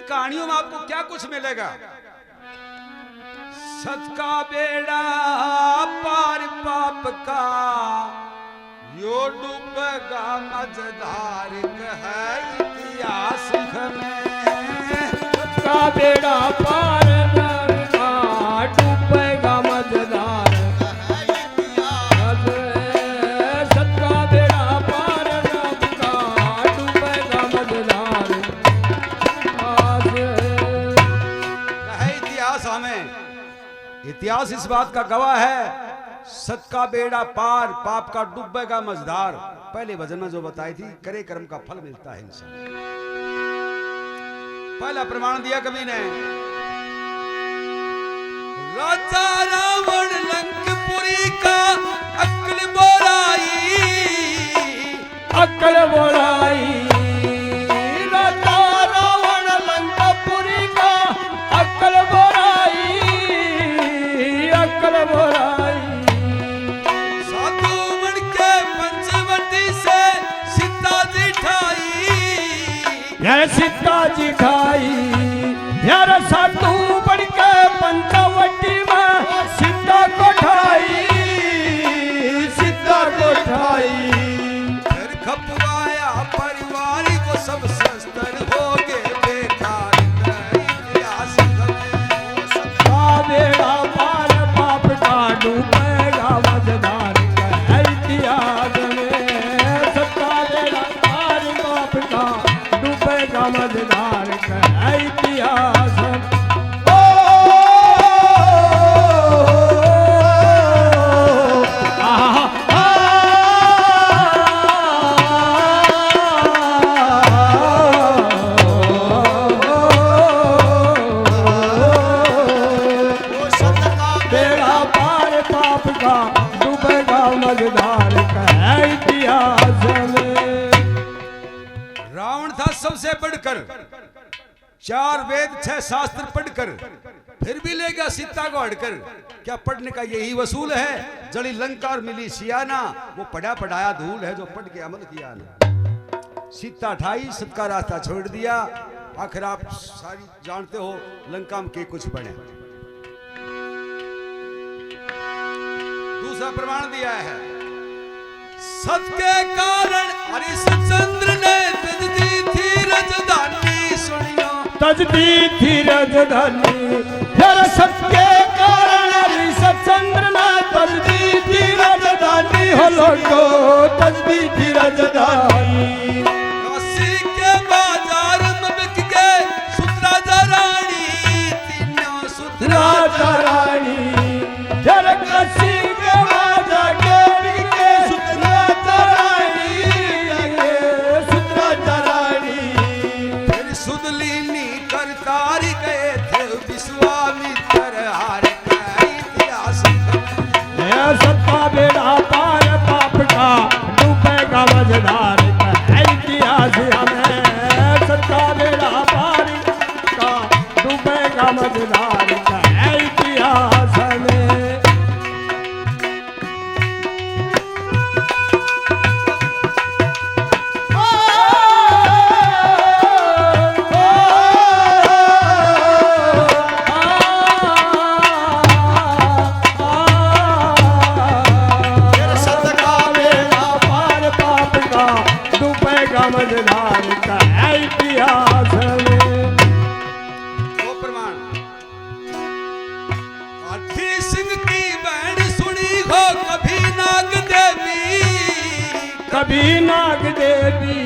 कहानियों में आपको क्या कुछ मिलेगा? सत का बेड़ा पार पाप का यो डूबेगा मझधार है इतिहास में। सत का बेड़ा पार का डूबेगा मझधार है इतिहास। सत का बेड़ा पार का डूबेगा मझधार है इतिहास। हमें इतिहास इस बात का गवाह है, सत का बेड़ा पार पाप का डूबेगा मझधार। पहले भजन में जो बताई थी, करे कर्म का फल मिलता है इंसान। पहला प्रमाण दिया कवि ने, राजा रावण लंकपुरी का अक्ल बोराई, अक्ल बोराई। राजा रावण लंकापुरी का अक्ल बोराई, अक्ल बोराई। साधु बन के पंचवटी से सीता जी ठाई, यार सीता जी खाई। यार साधु बन के पंचवटी में सीता को ठाई, सीता को ठाई। फिर खपवाया परिवार को सब शस्त्र हो गए बेकार इतिहास में। सबका बेड़ा पार पाप का डूबेगा मझधार है इतिहास में। सबका बेड़ा पार पाप का डूबेगा मझधार है इतिहास में। बेड़ा पार पाप का डूबेगा मझधार है इतिहास में। रावण था सबसे बढ़कर, 4 वेद 6 शास्त्र पढ़कर, फिर भी ले गया सीता को हड़कर। क्या पढ़ने का यही वसूल है? जड़ी लंका और मिली सियाना, वो पढ़ा पढ़ाया धूल है जो पढ़ के अमल किया ना। सीता ठाई, सबका रास्ता छोड़ दिया। आखिर आप सारी जानते हो लंका में के कुछ बने। दूसरा प्रमाण दिया है, सत के कारण हरिश्चंद्र ने तज दी थी राजधानी। सुनियो तजदी थी राजधानी। फिर सबके कारण हरिश्चंद्र ने तजदी थी राजधानी। हो लोगो तजदी थी राजधानी। काशी के बाजार में बिक गए सुतराजा रानी, तीनों राजा रानी। फिर काशी के बाजार के बिक गए सुतराजा रानी, सुतराजा रानी। फिर सुदलीनी कर तारी गए थे विश्वामित्र हार का इतिहास में। सबका बेड़ा पार पाप का डूबेगा मझधार है इतिहास हमें। सबका बेड़ा पार का डूबेगा मझधार है इतिहास हमें। मझधार का है इतिहास में। वो प्रमाण, हाथी सिंह की बहन सुनी हो कभी नाग देवी, कभी नाग देवी।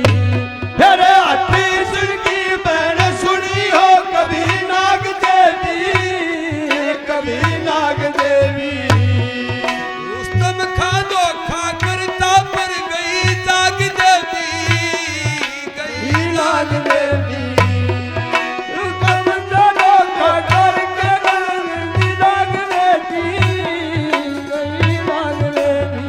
फिर हाथी सिंह की बहन सुनी हो कभी नाग देवी, कभी नाग देवी। रुस्तम खां धोखा करता पर गई नाग देवी, गई नाग देवी। रुस्तम जो धोखा करके गई नाग देवी, गई नाग देवी।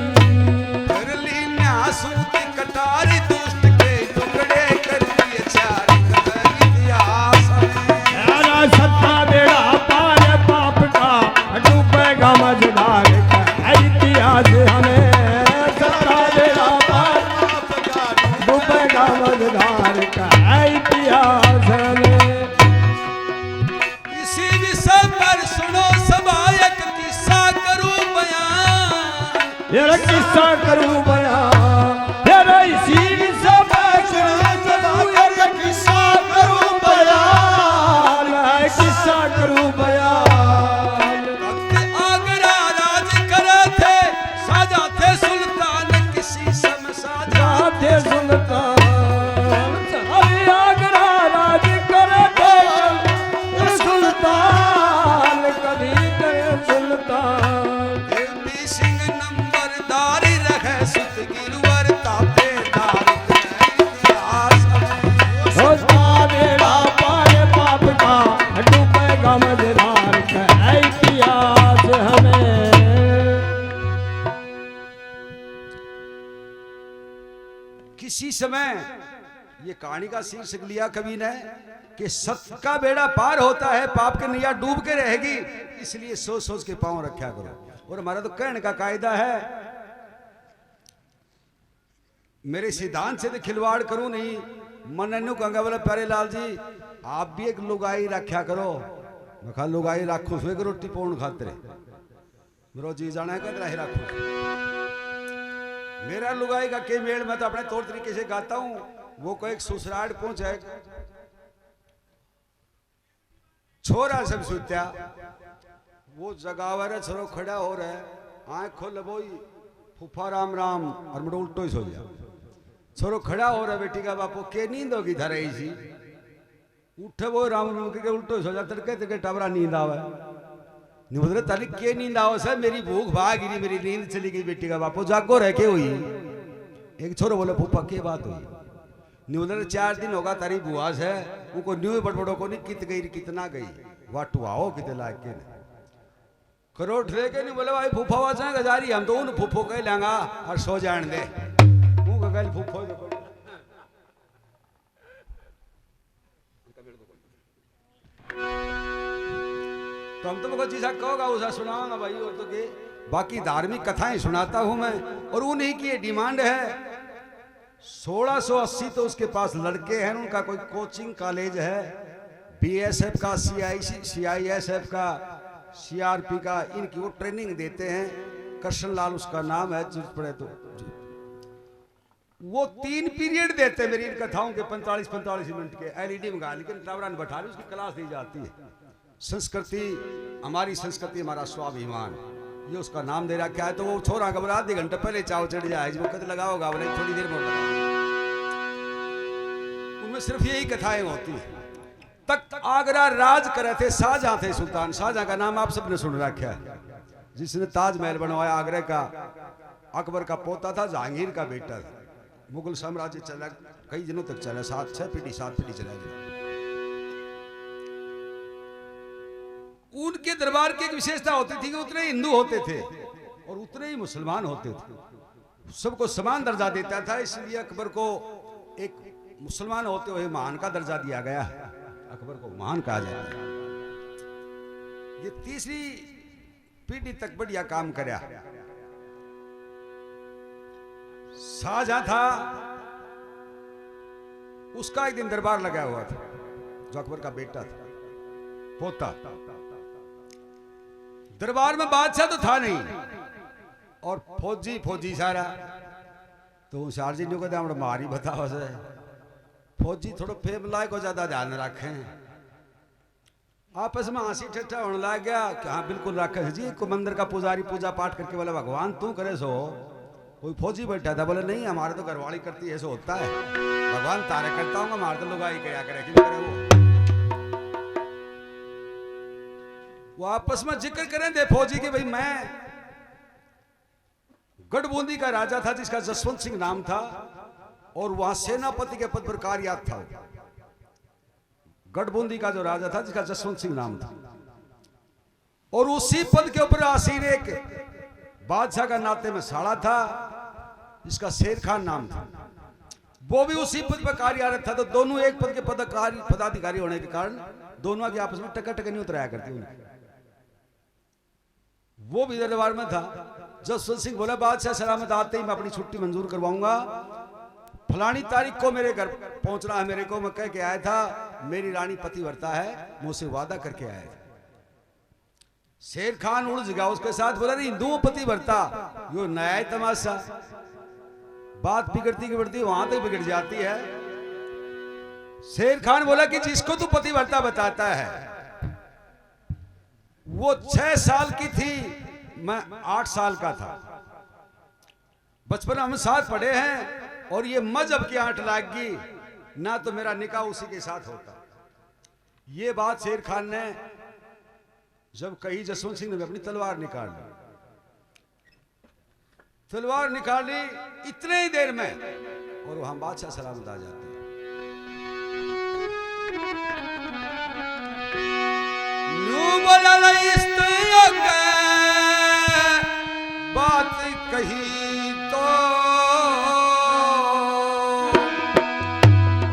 कर ली न्यासू की कटारी, दुष्ट के टुकड़े कर दिए चार इतिहास में। यारा सत्ता बेड़ा पार पाप का डूबेगा मझधार का इतिहास हमें। सत्ता बेड़ा पार पाप का डूबेगा मझधार का इतिहास हमें। किस्सा करूं बयान फिर इसी समय किस्सा करूं बयान किस्सा करूं बयान आगरा राज करे थे साजा थे सुल्तान किसी समय साजा थे सुल्तान आगरा राज करे थे सुल्तान कभी करे सुल्तान देवी सिंह नंबरदारी रखे सुत गिरवर तापेदार होता बेड़ा पार पाप का डूबेगा मझधार का इतिहास हमें किसी समय ये कहानी का शीर्षक लिया कवि ने कि सत्य का बेड़ा पार होता है पाप के नैया डूब के रहेगी इसलिए सोच सोच के पांव रखा करो और हमारा तो कहने का कायदा है मेरे सिद्धांत से तो खिलवाड़ करूं नहीं मननु कहूंगा बोला प्यारे लाल जी आप भी एक लुगाई रखा करो मैं कहा लुगाई राखू सो एक रोटी पौन खाते मेरा जी जाना है कहते ही राखू मेरा लुगाई का के मेल मैं तो अपने तौर तरीके से गाता हूं वो कोई एक ससुराल पहुंचे छोरा सब सुत्या वो जगावर छोरो खड़ा हो रहा है आंख खोल बोई फूफा राम राम और मुझे उल्टो ही सो गया छोरो खड़ा हो रहा बेटी का बापू के नींद होगी धर सी उठे वो राम राम के उल्टो ही सो जा तड़के तड़के टबरा नींद आवे नहीं बोल रहे ताली के नींद आओ सर मेरी भूख भाग गिरी मेरी नींद चली गई बेटी का बापू जागो रह के हुई एक छोरो बोले फूफा के बात हुई नहीं बोल रहे 4 दिन होगा तारी बुआस है उनको न्यू बड़बड़ों को नहीं कित गई कितना गई वाटू आओ कितने लायक के करोड़ लेके नहीं बोले भाई फूफा वाचा गजारी हम तो उन फूफो कह लेंगा और सो जान दे गल फूफो तो हम तुमको चीजा कहोगा उसे सुनाऊंगा भाई और तो के बाकी धार्मिक कथाएं सुनाता हूं मैं और उन्हीं की डिमांड है 1680 तो उसके पास लड़के हैं उनका कोई कोचिंग कॉलेज है बीएसएफ का सीआईएसएफ का सीआरपी का इनकी वो ट्रेनिंग देते हैं कृष्ण लाल उसका नाम है पड़े तो वो 3 पीरियड देते हैं मेरी इन कथाओं के 45 मिनट के एलईडी मंगा लेकिन टावरान बैठा रही उसकी क्लास दी जाती है संस्कृति हमारी संस्कृति हमारा स्वाभिमान ये उसका नाम दे रखा है तो वो छोरा घबरा आधे घंटे पहले चाव चढ़ जाए वो कद लगाओगा बोले थोड़ी देर में उनमें सिर्फ यही कथाएं होती है तख्त आगरा राज करे थे शाहजहां थे सुल्तान शाहजहां का नाम आप सबने सुन रखा है जिसने ताजमहल बनवाया आगरा का अकबर का पोता था जहांगीर का बेटा था मुगल साम्राज्य चला कई दिनों तक चला 7 पीढ़ी चला गया उनके दरबार की एक विशेषता होती थी कि उतने हिंदू होते थे और उतने ही मुसलमान होते थे सबको समान दर्जा देता था इसलिए अकबर को एक मुसलमान होते हुए महान का दर्जा दिया गया अकबर को महान कहा जाता है ये तीसरी पीढ़ी तक बढ़िया काम करया शाहजहां था उसका एक दिन दरबार लगा हुआ था जो अकबर का बेटा था पोता दरबार में बादशाह तो था नहीं और फौजी सारा तो होशियार जी ने कहते हम मारी बताओ से फौजी थोड़ा फेमलाय को ज्यादा ध्यान रखें आपस में हंसी ठट्ठा होने लग गया कि हाँ बिल्कुल रखे जी को मंदिर का पुजारी पूजा पाठ करके बोले भगवान तू करे सो कोई फौजी बैठा था बोले नहीं हमारे तो घरवाली करती है ऐसा होता है भगवान तारे करता हूँ हमारे तो लोग आई क्या करे क्यों करे वो आपस में जिक्र करें थे फौजी के भाई मैं गढ़बूंदी का राजा था जिसका जसवंत सिंह नाम था और वहां सेनापति के पद पर कार्यरत था गढ़बूंदी का जो राजा था जिसका जसवंत सिंह नाम था और उसी पद के ऊपर आसीन एक बादशाह का नाते में साड़ा था जिसका शेर खान नाम था वो भी उसी पद पर कार्यरत था तो दोनों एक पद के पदाधिकारी होने के कारण दोनों के आपस में टक्कर नहीं उतराया करती उनकी वो भी दरबार में था जसवंत सिंह बोला बादशाह सलामत आते ही मैं अपनी छुट्टी मंजूर करवाऊंगा फलानी तारीख को मेरे घर पहुंचना है मेरे को मैं कह के आया था मेरी रानी पतिव्रता है मुझसे वादा करके आया था शेर खान उड़ गया उसके साथ, बोला नहीं हिंदुओं पतिव्रता, यो नया ही तमाशा। बात बिगड़ती बिगड़ती वहां तक बिगड़ जाती है। शेर खान बोला कि जिसको तू पतिव्रता बताता है, वो 6 साल की थी, मैं 8 साल का था, बचपन हम साथ पढ़े हैं, और ये मजहब की आंट लाग गई ना, तो मेरा निकाह उसी के साथ होता। ये बात शेर खान ने जब कही, जसवंत सिंह ने अपनी तलवार निकाल ली। तलवार निकाल ली इतने ही देर में, और वहां बादशाह सलामत आ जाते हैं। बात कही तो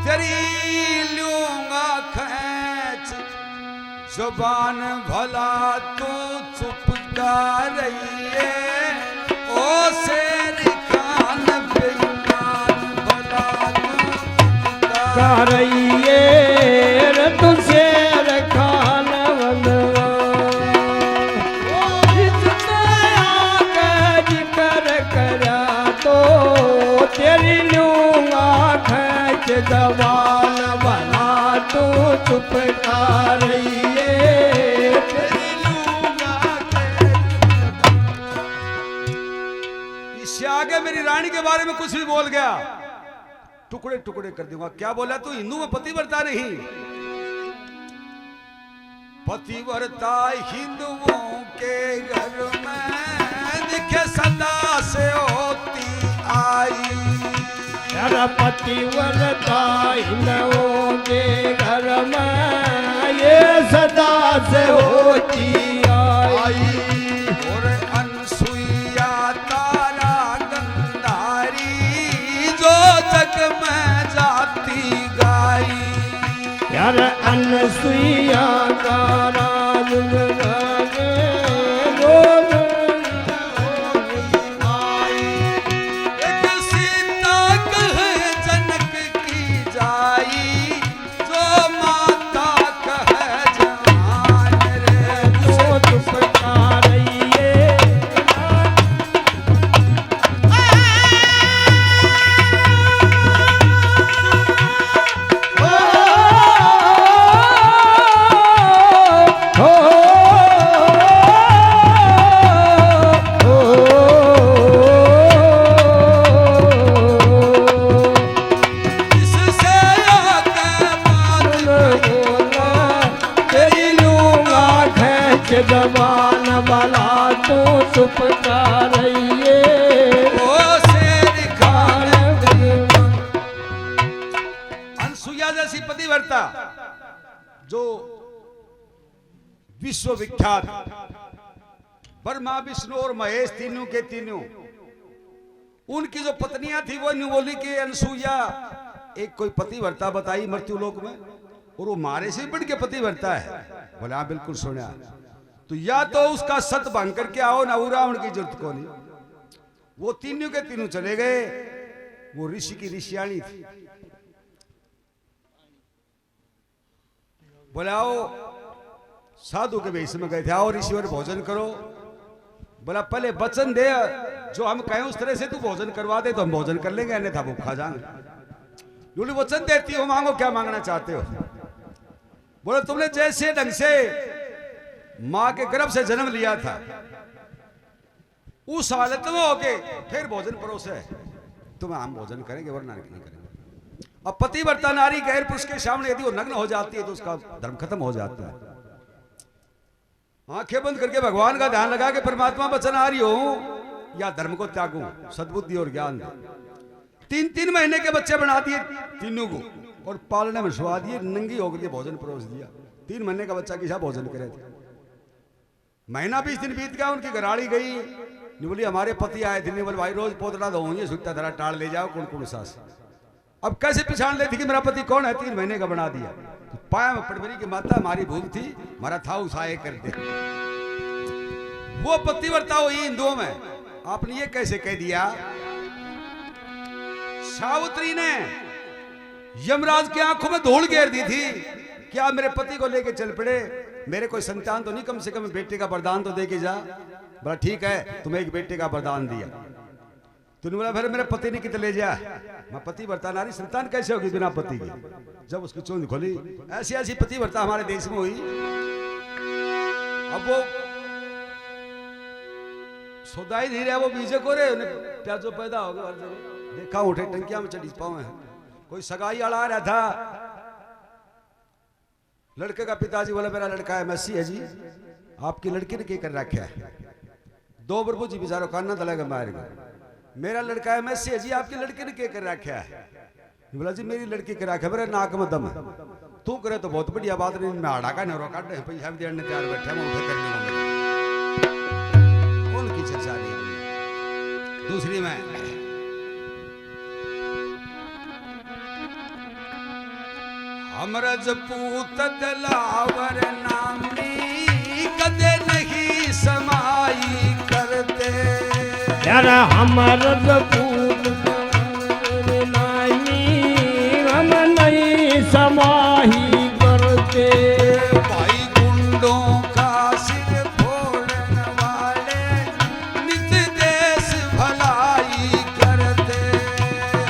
तेरी लूंगा खैच जुबान, भला तू चुप कर रही है, ओ शेर खान बेईमान, भला तू चुप कर रही है, तू शेर खान बनवा, जिसने आगे जिक्र करा तो तेरी लूंगा खैच जबान, भला तू चुप कर रही है, तेरी लूंगा इससे आगे मेरी रानी के बारे में कुछ भी बोल गया, टुकड़े टुकड़े कर दूंगा। क्या बोला तू हिंदू में पतिव्रता नहीं? पतिव्रता हिंदुओं के घर में दिखे सदा से होती आई, तेरा पतिव्रता हिंदुओं के घर में ये सदा से होती आई, और अनसुईया तारा गंधारी जो जग में जाती गाई, यार अनसुईया का राज गाए, रोज एक सीता कहे जनक की जाई, जो माता कहे जहान रे, तो चुप कर रही है, इससे आगे बात तेरी लूंगा खैच जबान, भला तू चुप कर रही है, ओ शेर खान। खान अनसुईया जैसी पतिव्रता जो विश्वविख्यात, ब्रह्मा विष्णु और महेश तीनों के तीनों, उनकी जो पत्नियां थी वो नहीं बोली कि अनसुईया एक कोई पतिव्रता बताई मृत्यु लोक में, और वो मारे से बढ़ के पतिव्रता है। बोले हाँ बिल्कुल सुना, तो या तो उसका सत भंग करके आओ ना, वो रावण की जरूरत को नहीं। वो तीनों के तीनों चले गए, वो ऋषि की ऋषियाणी थी, बोले आओ, साधु के वेश में गए थे, आओ ऋषिवर भोजन करो। बोला पहले वचन दे, जो हम कहें उस तरह से तू भोजन करवा दे तो हम भोजन कर लेंगे, अन्यथा भूखा जाएंगे। बोले वचन देती हो, मांगो क्या मांगना चाहते हो। बोले तुमने जैसे ढंग से मां के गर्भ से जन्म लिया था, उस हालत में होके फिर भोजन परोसे, तुम्हें हम भोजन करेंगे वरना नहीं करेंगे। अब पतिव्रता नारी गैर पुरुष के सामने यदि वो नग्न हो जाती है तो उसका धर्म खत्म हो जाता है। आंखें बंद करके भगवान का ध्यान लगा के परमात्मा वचन आ रही हो या धर्म को त्यागूं, सद्बुद्धि और ज्ञान दे। 3 महीने के बच्चे बना दिए तीनों को, और पालने में सुहा दिए, नंगी होकर के भोजन परोस दिया। 3 महीने का बच्चा किसा भोजन करे थे। महीना 20 दिन बीत गया, उनकी घराड़ी गई, नहीं बोली हमारे पति आए थे, नहीं बोले भाई रोज पोतड़ा दो ये सुखता धरा टाल ले जाओ कौन कौन सास। अब कैसे पहचान लेती कि मेरा पति कौन है? 3 महीने का बना दिया। तो पाया में पटवरी की माता हमारी भूल थी, हमारा था उसाए कर दे। वो पतिव्रता हुई हिंदुओं में, आपने ये कैसे कह दिया? सावित्री ने यमराज की आंखों में धूल घेर दी थी, क्या मेरे पति को लेके चल पड़े, मेरे कोई संतान तो नहीं, कम से कम बेटे का वरदान तो दे के जा। बोला ठीक है, तुम्हें एक बेटे का वरदान दिया। तूने बोला फिर मेरे पति ने कितने ले जा। मैं पति वर्ता नारी संतान कैसे होगी बिना पति के। जब उसकी चोंद खोली, ऐसी ऐसी पति वर्ता हमारे देश में हुई। अब वो सोदाई नहीं रहा, वो बीजे को रे प्याजो पैदा हो गया। देखा उठे टंकिया में चढ़ी पावे हैं। कोई सगाई अड़ा रहा था, लड़के का पिताजी बोला मेरा लड़का है मैसी है जी, आपकी लड़की ने क्या कर रखा है। दो प्रभु जी बेचारो कान्ना दलेगा मार गए, मेरा लड़का है मैसी है जी, आपकी लड़की ने क्या कर रखा है। बोला जी मेरी लड़की के रखा मेरे नाक में दम है, तू करे तो बहुत बढ़िया बात नहीं, मैं आड़ा का नहीं रोका पैसा भी देने तैयार बैठे मैं उठे करने को उनकी चर्चा नहीं। दूसरी में हमरज पूत दलावर नामी कदे नहीं समाई करते। यार हमरज पूत नामी हम नहीं समाही करते। भाई गुंडों का सिर फोड़ने वाले नित देश भलाई करते।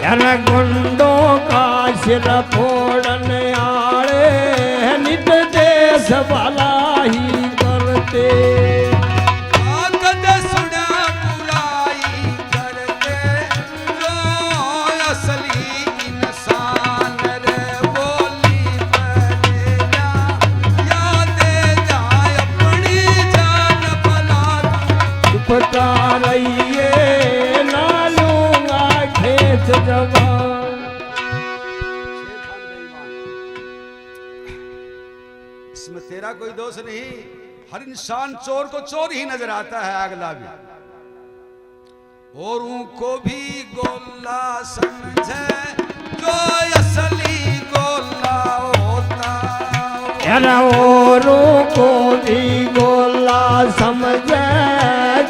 यार गुंडों का सिर फोड़ने आले नित देश भलाई करते। कदे सुना बुराई करते, जो असली इंसान रे बोली पड़ेगा, यादे जाए अपनी जान भला। चुपता रहिए ना लूंगा खेत जवान। इसमें तेरा कोई दोष नहीं, हर इंसान चोर को चोर ही नजर आता है, अगला भी। औरों को भी गोला समझे जो असली गोला होता। यार औरों को भी गोला समझे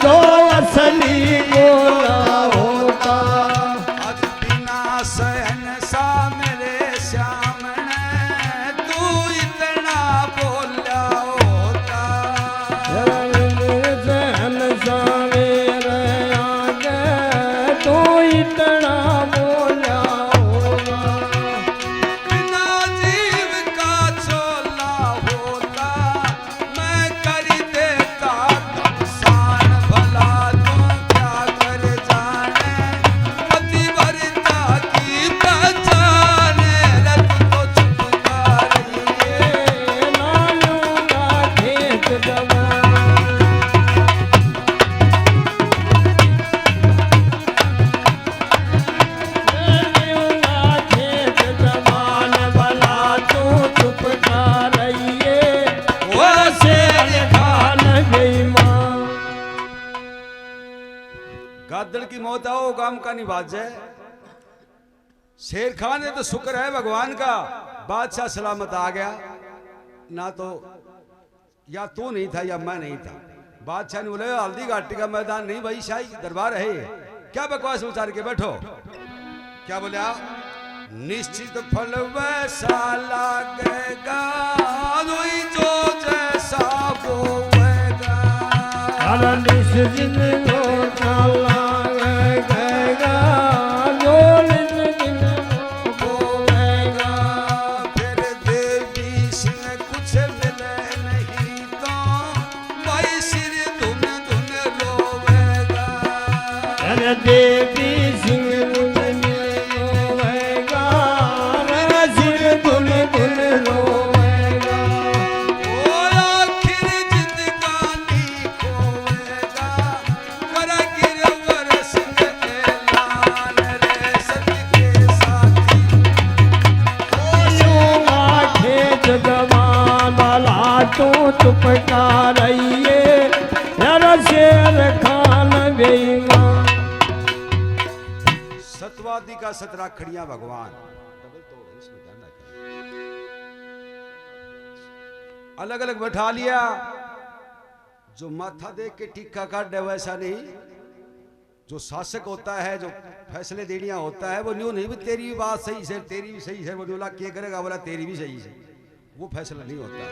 जो असली गोला होता। आज बिना सहनसा मेरे सामने तू इतना बोला होता। जहन सा मेरे आगे तो इतना बोला होगा। बिना जीव का चोला होता, मैं कर देता नुकसान भला। तू क्या कर जाने पतिव्रता की पहचाने, रत को चुपका रहिए। ना लूंगा खेत जवान। लूंगा खेत जवान भला तू चुपका रहिए। वो शेर खान गई माँ। गादड़ की मौत आओ काम का निवाज है। शेर खान ने तो शुक्र है भगवान का, बादशाह सलामत आ गया ना, तो या तू नहीं था या मैं नहीं था। बादशाह ने बोले हल्दी घाटी का मैदान नहीं भाई, शाही दरबार है, क्या बकवास उतार के बैठो। क्या बोले निश्चित फल वैसा लागेगा, रोई जो जैसा बोएगा। निस दिन को काला गएगा जो निस दिन को बोएगा। फिर देवी सिंह कुछ मिले नहीं तो भाई सिर धुन धुन रोवेगा। अरे देवी सिंह रोएगा, सिर धुन धुन रोएगा। और आखिर जिंदगानी खोएगा, कर गिरवर सिंह ऐलान रे सच के साथी। लूंगा खेत जवान भला तू चुपका रहिए। यार शेर खान बेईमान। सतवादी का सतराखड़िया भगवान अलग अलग बैठा लिया। जो माथा देख के टिक्का काट दे वैसा नहीं, जो शासक होता है, जो फैसले देनिया होता है, वो न्यू नहीं भी तेरी भी बात सही है, तेरी भी सही है, वो बोला क्या करेगा, बोला तेरी भी सही है, वो फैसला नहीं होता।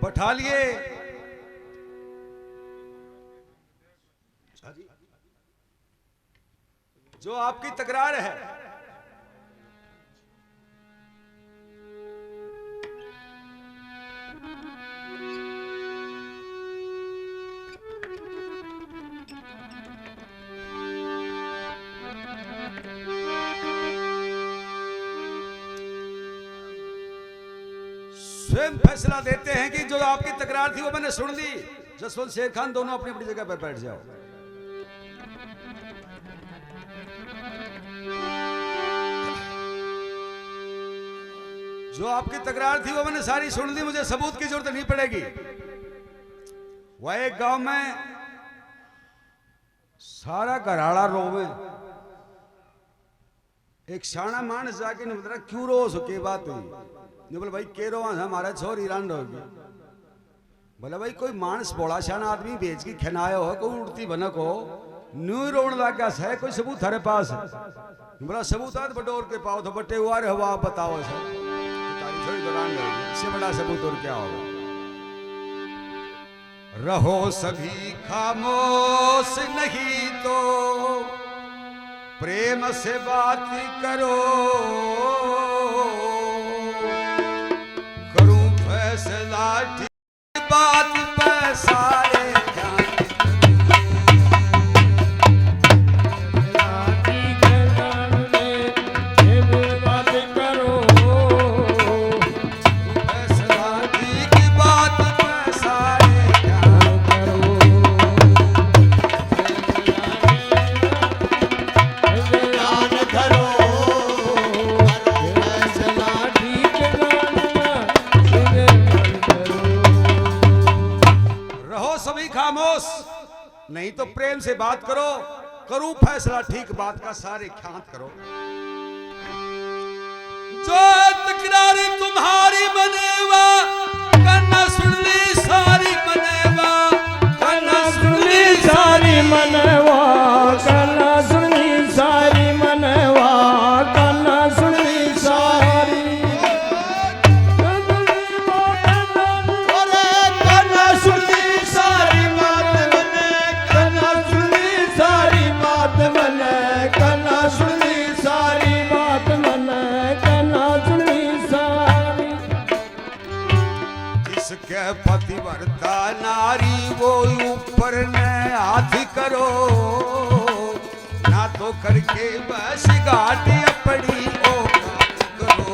बैठा लिए। जो आपकी तकरार है, स्वयं फैसला देते हैं कि जो आपकी तकरार थी वो मैंने सुन ली। जसवंत शेर खान दोनों अपनी अपनी जगह पर बैठ जाओ। जो आपकी तकरार थी वो मैंने सारी सुन ली, मुझे सबूत की जरूरत नहीं पड़ेगी। वह एक गांव में सारा घराड़ा रोवे, एक शाना मानस जाके नहीं बता क्यों रो सके बात हुई। बोले भाई के रो हमारा छोरी रान होगी। बोले भाई कोई मानस बोला शाना आदमी बेच की खनाया हो, कोई उड़ती बनक हो, न्यू रोन लगा है, कोई सबूत थारे पास है? बोला सबूत आज बटोर के पाओ तो बटे हुआ रे हवा बताओ सर, छोरी तो रान होगी, इससे बड़ा सबूत और क्या होगा। रहो सभी खामोश नहीं तो प्रेम से बात करो, करूं फैसला ठीक बात पे सारे खामोश नहीं तो प्रेम से बात करो, करूं फैसला ठीक बात का सारे ख्यात करो। जो तकरारी तुम्हारी बनेवा कन्ना सुन ली सारी बनेवा, कन्ना सुन ली सारी मनवा, कन्ना सुन ली सारी मनवा, कन्ना सुन ली सारी, पतिव्रता नारी वो ऊपर न हाथ करो, ना तो करके बस घाटी पड़ी ओ करो।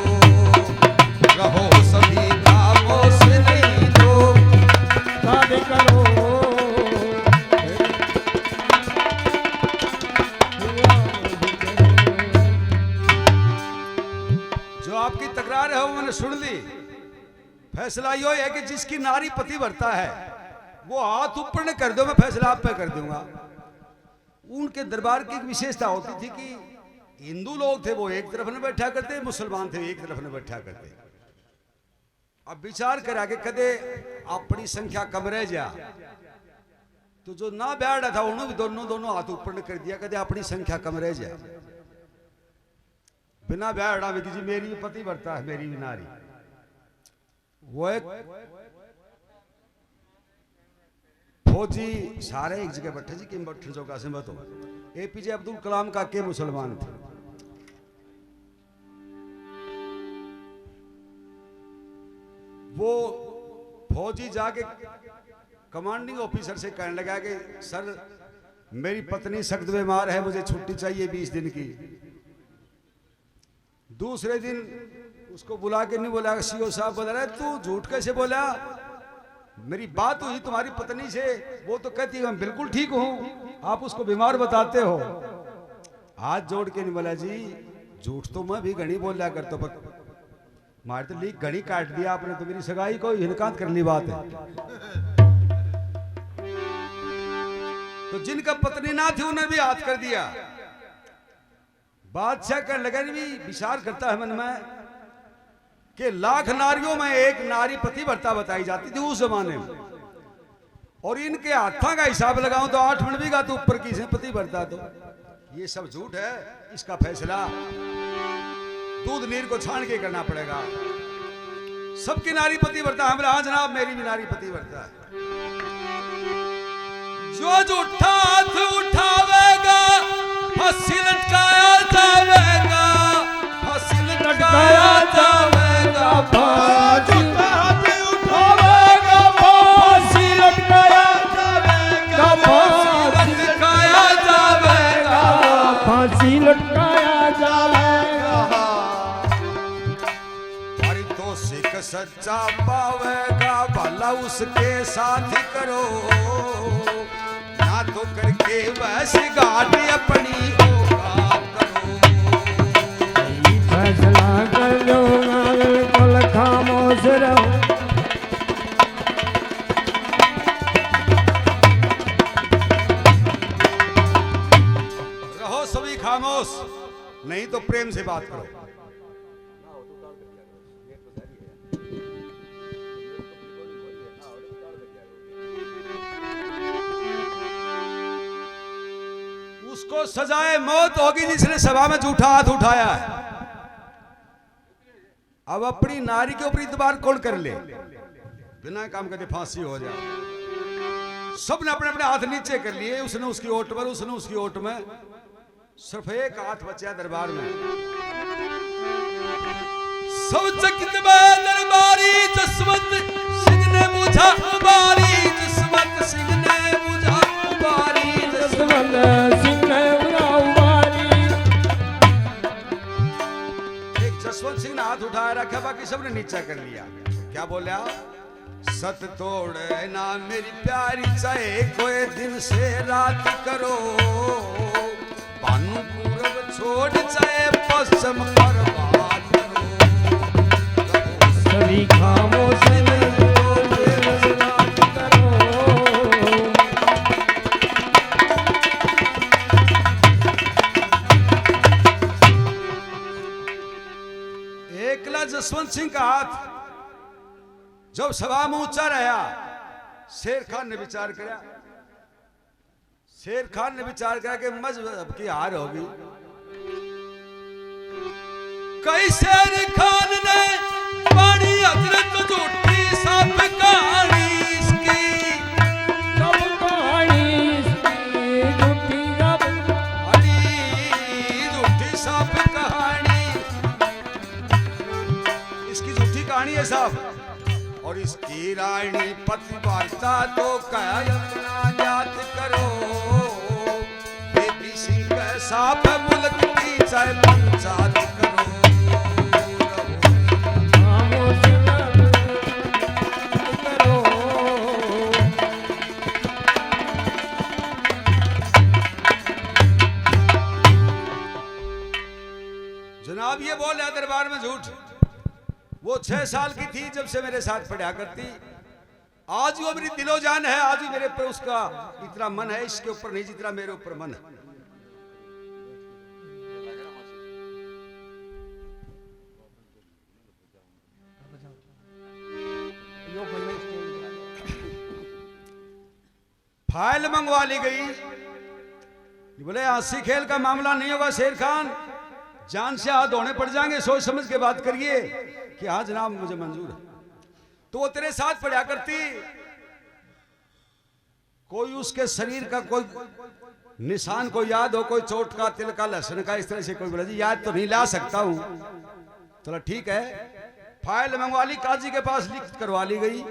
रहो सभी खामोश नहीं तो बात करो। जो आपकी तकरार है वो मैंने सुन ली। फैसला यो है कि जिसकी नारी पतिव्रता है वो हाथ ऊपर न कर दो, मैं फैसला आप पे कर दूंगा। उनके दरबार की एक विशेषता होती थी कि हिंदू लोग थे वो एक तरफ न बैठा करते, मुसलमान थे एक तरफ न बैठा करते। अब विचार करा के कदे अपनी संख्या कम रह जा तो जो ना बैठा था उन्होंने भी दोनों हाथ ऊपर न कर दिया, कदे अपनी संख्या कम रह जा। बिना बैठा भी जी मेरी भी पतिव्रता है, मेरी भी नारी। वो एक फौजी सारे एक जगह बैठे जी कि बैठे चौका से मत हो। एपीजे अब्दुल कलाम का के मुसलमान थे। वो फौजी जाके कमांडिंग ऑफिसर से कहने लगा कि सर मेरी पत्नी सख्त बीमार है, मुझे छुट्टी चाहिए 20 दिन की। दूसरे दिन उसको बुला के नहीं बोला, सीओ साहब बोला रहे तू झूठ कैसे बोला, मेरी बात हुई तुम्हारी पत्नी से, वो तो कहती है मैं बिल्कुल ठीक हूं, आप उसको बीमार बताते हो। हाथ जोड़ के नहीं बोला जी झूठ तो मैं भी घड़ी बोल लिया करता, पर मारे तो लीक घड़ी काट दिया आपने, तो मेरी सगाई को हिनकात कर ली बात है। तो जिनका पत्नी ना थी उन्हें भी हाथ कर दिया। बादशाह का लगन भी विचार करता है मन में कि लाख नारियों में एक नारी पतिव्रता बताई जाती थी उस जमाने में, और इनके हाथों का हिसाब लगाऊं तो 8 मिनट भी का तो ऊपर की से पतिव्रता, तो ये सब झूठ है। इसका फैसला दूध नीर को छान के करना पड़ेगा। सबकी नारी पतिव्रता, हमरा हाँ जनाब मेरी भी नारी पतिव्रता है। जो झूठा हाथ उठावेगा फांसी लटकाया जावेगा, फांसी लटकाया जावेगा, फांसी हाथ उठावेगा फांसी लटकाया जावेगा, फांसी लटकाया जावेगा, फांसी लटकाया जावेगा। और तो सिख सच्चा पावेगा भला उसके साथ करो, ना तो करके वैसे गाट अपनी औकात करो। फैसला कर लो बिल्कुल खामोश रहो। रहो सभी खामोश, नहीं तो प्रेम से बात करो। उसको सजाए मौत होगी जिसने सभा में झूठा हाथ उठाया है। अब अपनी नारी के ऊपर इतबार कौन कर ले, बिना काम करके फांसी हो जाए। सबने अपने अपने हाथ नीचे कर लिए, उसने उसकी ओट पर, उसने उसकी ओट में, सिर्फ एक हाथ बचा दरबार में। सब चकित में दरबारी जसवंत सिंह ने बुझा उबारी, जसवंत सिंह ने बुझा उबारी, जसवंत सिंह ने बुझा उबारी। एक जसवंत सिंह ने हाथ उठाया रखा, बाकी सबने नीचा कर लिया। क्या बोला? सत तोड़े ना मेरी प्यारी, चाहे कोई दिन से रात करो, भानु पूरब छोड़ चाहे पश्चिम पर बात करो। सभी खामोश बात करो। एकला जसवंत सिंह का हाथ जब सभा में ऊंचा रहा, शेर खान ने विचार किया, शेर खान ने विचार किया कि मजहब की हार होगी। कई शेर खान ने पानी हजरत झूठी सब कहानी इसकी, सब कहानी इसकी झूठी सब झूठी सब कहानी इसकी, झूठी कहानी है साहब। और इसकी रानी पतिवार्ता तो अपना याद करो, बेबी सिंह का साफ मुल्क की चाहे पंचायत करो। खामोश करो। जनाब ये बोल है दरबार में झूठ। वो 6 साल की थी जब से मेरे साथ पढ़ा करती, आज वो मेरी दिलो जान है, आज भी मेरे पर उसका इतना मन है इसके ऊपर नहीं जितना मेरे ऊपर मन है। फाइल मंगवा ली गई, बोले हंसी खेल का मामला नहीं होगा शेर खान, जान से हाथ धोने पड़ जाएंगे, सोच समझ के बात करिए कि हाँ जनाब मुझे मंजूर है। तो वो तेरे साथ पढ़ा करती, कोई उसके शरीर का कोई निशान को याद हो, कोई चोट का, तिल का, लहसुन का, इस तरह से कोई बोला जी याद तो नहीं ला सकता हूं। चलो ठीक है, फाइल मंगवा ली, काजी के पास लिख करवा ली गई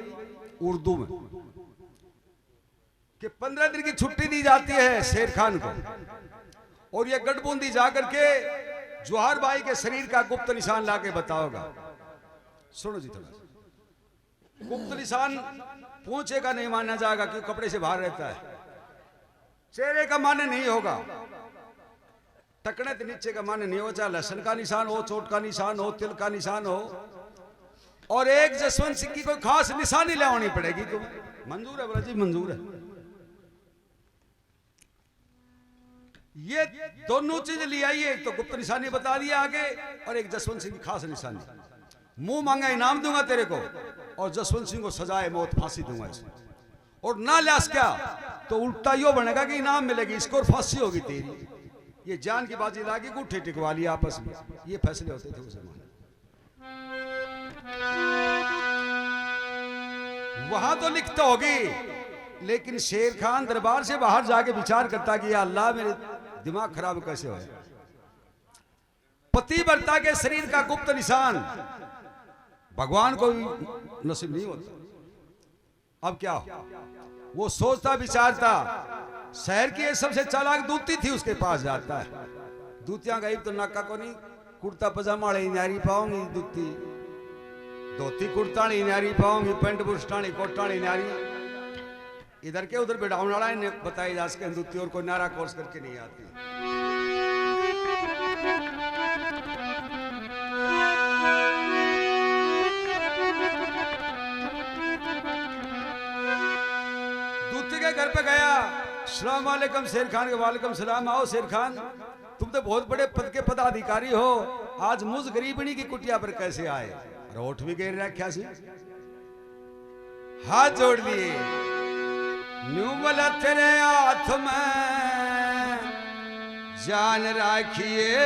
उर्दू में कि 15 दिन की छुट्टी दी जाती है शेर खान को, और ये गठबूंदी जाकर के जोहार भाई के शरीर का गुप्त निशान लाके बताओगा। सुनो जी थोड़ा, गुप्त निशान पूंछे का नहीं माना जाएगा क्योंकि कपड़े से बाहर रहता है, चेहरे का मान्य नहीं होगा, टकने के नीचे का मान्य नहीं हो, चाहे लहसुन का निशान हो, चोट का निशान हो, तिल का निशान हो, और एक जसवंत सिंह की कोई खास निशानी लानी पड़ेगी। तुम मंजूर है? बोला जी मंजूर है। ये दोनों चीज ले आइए, तो गुप्त निशानी बता दिया आगे, और एक जसवंत सिंह की खास निशानी, मुंह मांगा इनाम दूंगा तेरे को, और जसवंत सिंह को सजाए मौत फांसी दूंगा इसमें, और ना लाश क्या तो उल्टा यो बनेगा कि इनाम मिलेगी इसको और फांसी होगी तेरी। ये जान की बाजी लागी, गुठे टिकवा लिया आपस में, ये फैसले होते थे उस जमाने। वहां तो लिखता होगी, लेकिन शेर खान दरबार से बाहर जाके विचार करता कि या अल्लाह मेरे दिमाग खराब कैसे हो। पतिव्रता के शरीर का गुप्त निशान भगवान को भी नसीब नहीं होता। अब क्या हो, वो सोचता विचारता, शहर की सबसे चालाक दूती थी उसके पास जाता है। दूतियां गई तो नाका को नहीं, कुर्ता पजामा न्यारी पाऊंगी, दूती धोती कुर्ता न्यारी पाऊंगी, पेंट बुस्टाणी कोटाणी न्यारी। इधर के उधर बिठाने वाला ने बताई जा सके दूती और कोई नारा कोर्स करके नहीं आती। दूती के घर पे गया, सलाम वालेकुम शेर खान के। वालेकुम सलाम। आओ शेर खान, तुम तो बहुत बड़े पद के पदाधिकारी हो, आज मुझ गरीबनी की कुटिया पर कैसे आए? रोट भी गिर रखा सी, हाथ जोड़ लिए। न्यू बोला तेरे हाथ में जान राखिए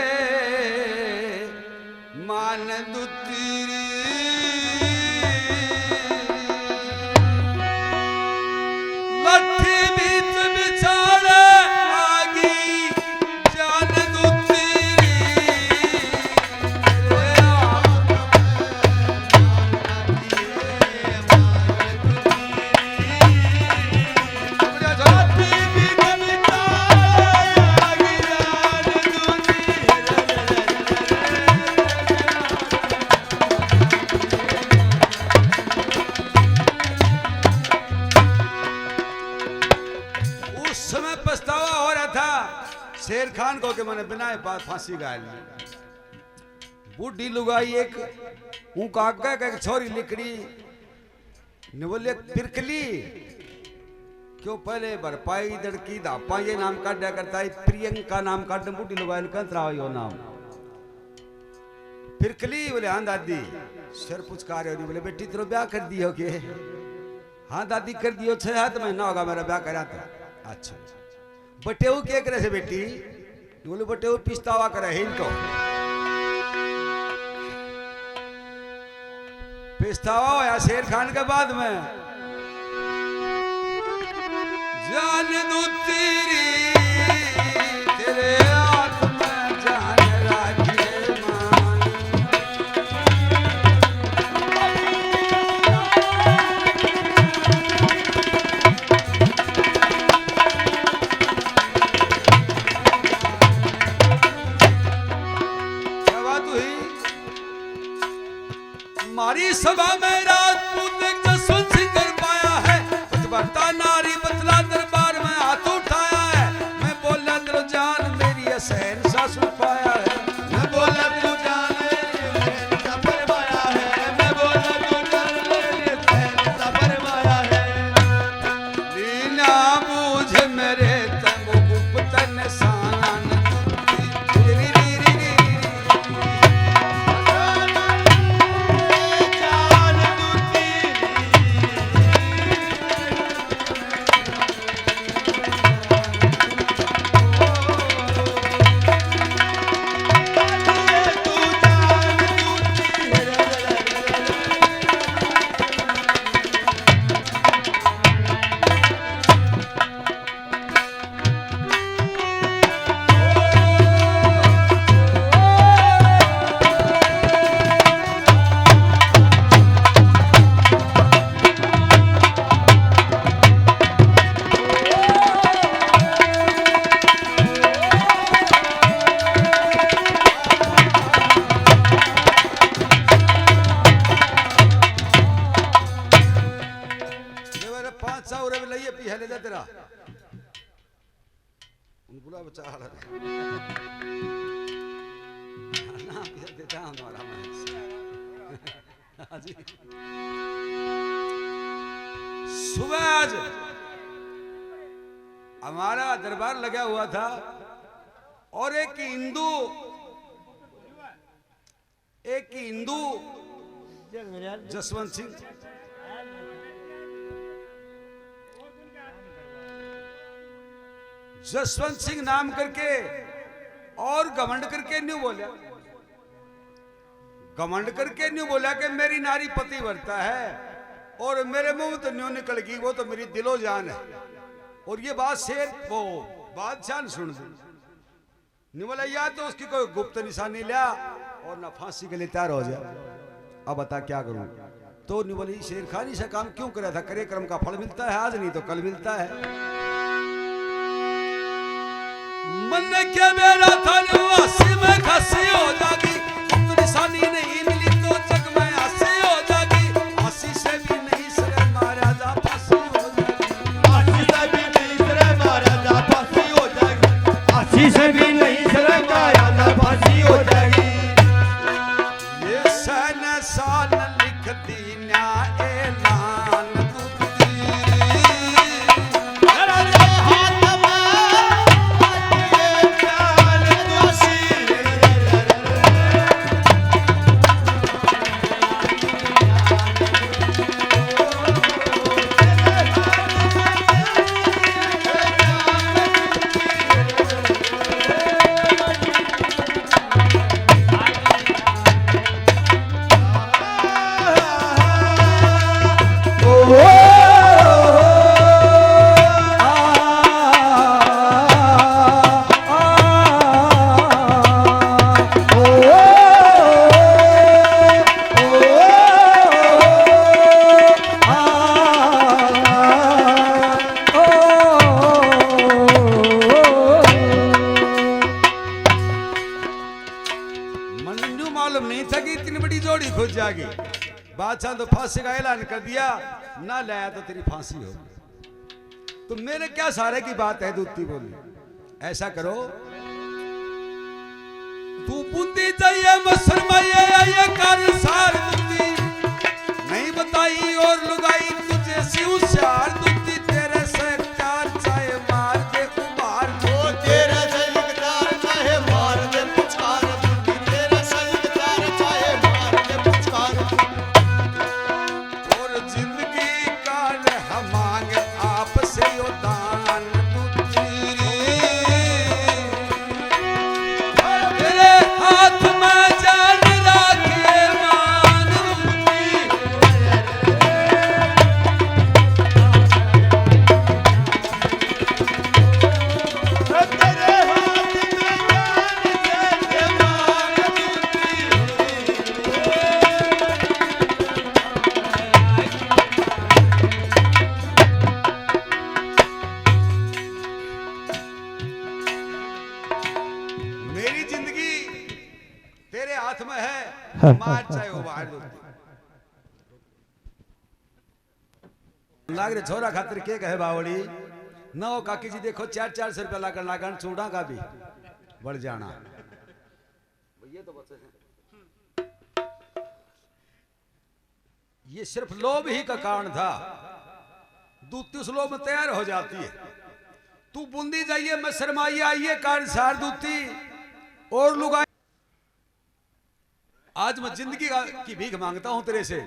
मान दुतीरी, लट्ठी बीच बिचारे आगी जान दुतीरी। शेर खान को के मैंने बिना बात फांसी गाल बूढ़ी लुगाई एक आगे का एक छोरी लिकड़ी ने बोले फिरकली क्यों पहले भरपाई दड़की धापा ये नाम काटा करता है, प्रियंका नाम काट बूढ़ी लुगाई कंतरा यो नाम फिरकली। बोले हाँ दादी। सिर पुचकार हो बोले बेटी तेरे ब्याह कर दियो के? हाँ दादी कर दियो, 6 महीना होगा मेरा ब्याह करा था। अच्छा बटेऊ क्या करे से बेटी? बोले बटेऊ पिछतावा करे है इनको। पिछतावा होया शेर खान के बाद में जान दू तेरी तेरे हाथ में जान राखिए मान। हमारी सभा में राजपूत एक जसवंत सिंह कर पाया है, पतिव्रता नारी बतला दरबार में हाथ उठाया है। मैं बोला दिल जान मेरी हसैन सा सुन पाया है। मैं बोला दिल जान मेरी सा फरमाया है। मैं बोला दिल जान मेरी हसैन सा फरमाया है। लीना मुझे मेरे तंग गुप्त निशान सुबह आज हमारा दरबार लगा हुआ था और एक हिंदू जसवंत सिंह नाम करके और घमंड करके नहीं बोला। घमंड करके नहीं बोला कि मेरी नारी पतिव्रता है और मेरे मुंह में तो न्यू निकल गई, वो तो मेरी दिलो जान है। और ये बात शेर वो बादशाह ने सुन दी, नहीं बोला या तो उसकी कोई गुप्त निशानी लिया और ना फांसी के लिए तैयार हो जाए। अब बता क्या करूं? तो नहीं बोली शेर खानी से काम क्यों कराया था, करे कर्म का फल मिलता है आज, नहीं तो कल मिलता है। मन ने क्या मेरा था हंसी में खसी हो जागी, गुप्त निशानी नहीं मिली तो जग में हंसी हो जागी। हंसी से भी नहीं सरे मारा जा फांसी हो जागी, हंसी से भी नहीं सरे मारा जा फांसी हो जागी, हंसी से भी नहीं सरे मारा जा फांसी हो जागी। ये सन साल लिख दी न्याय ऐलान दुखती, मालूम नहीं था कि इतनी बड़ी जोड़ी खुद जागी। बादशाह तो फांसी का ऐलान कर दिया, ना लाया तो तेरी फांसी हो। तो मेरे क्या सारे की बात है, दूती बोली ऐसा करो तू बुंदी जाइए मसरमाइए ये कर सार दूती, नहीं बताई और लुगाई तुझे सी होशियार दूती। तेरे से चार चाहे मार दे उबार दो, तेरे से चार चाहे मार दे पुचकार दूंगी, तेरे से चार चाहे मार दे पुचकार। और जिंदगी का रह मांगे आपसे यो दान दूती, तेरे हाथ में जान राखे मान दूती। तेरे हाथ में जान दे मान मेरी जिंदगी तेरे हाथ में है, मार चाहे उबार दूती। लाग रे छोरा खातिर के कहे बावड़ी न हो काकी जी, देखो 400 रुपया लागन लागन चूड़ा का भी बढ़ जाना। ये तो बच्चे हैं, ये सिर्फ लोभ ही का कारण था, दूती उस लोभ में तैयार हो जाती है। तू बूंदी जाइए मैं शर्माइए आइए कार सार दूती और लुगाई। आज मैं जिंदगी की भीख मांगता हूं तेरे से,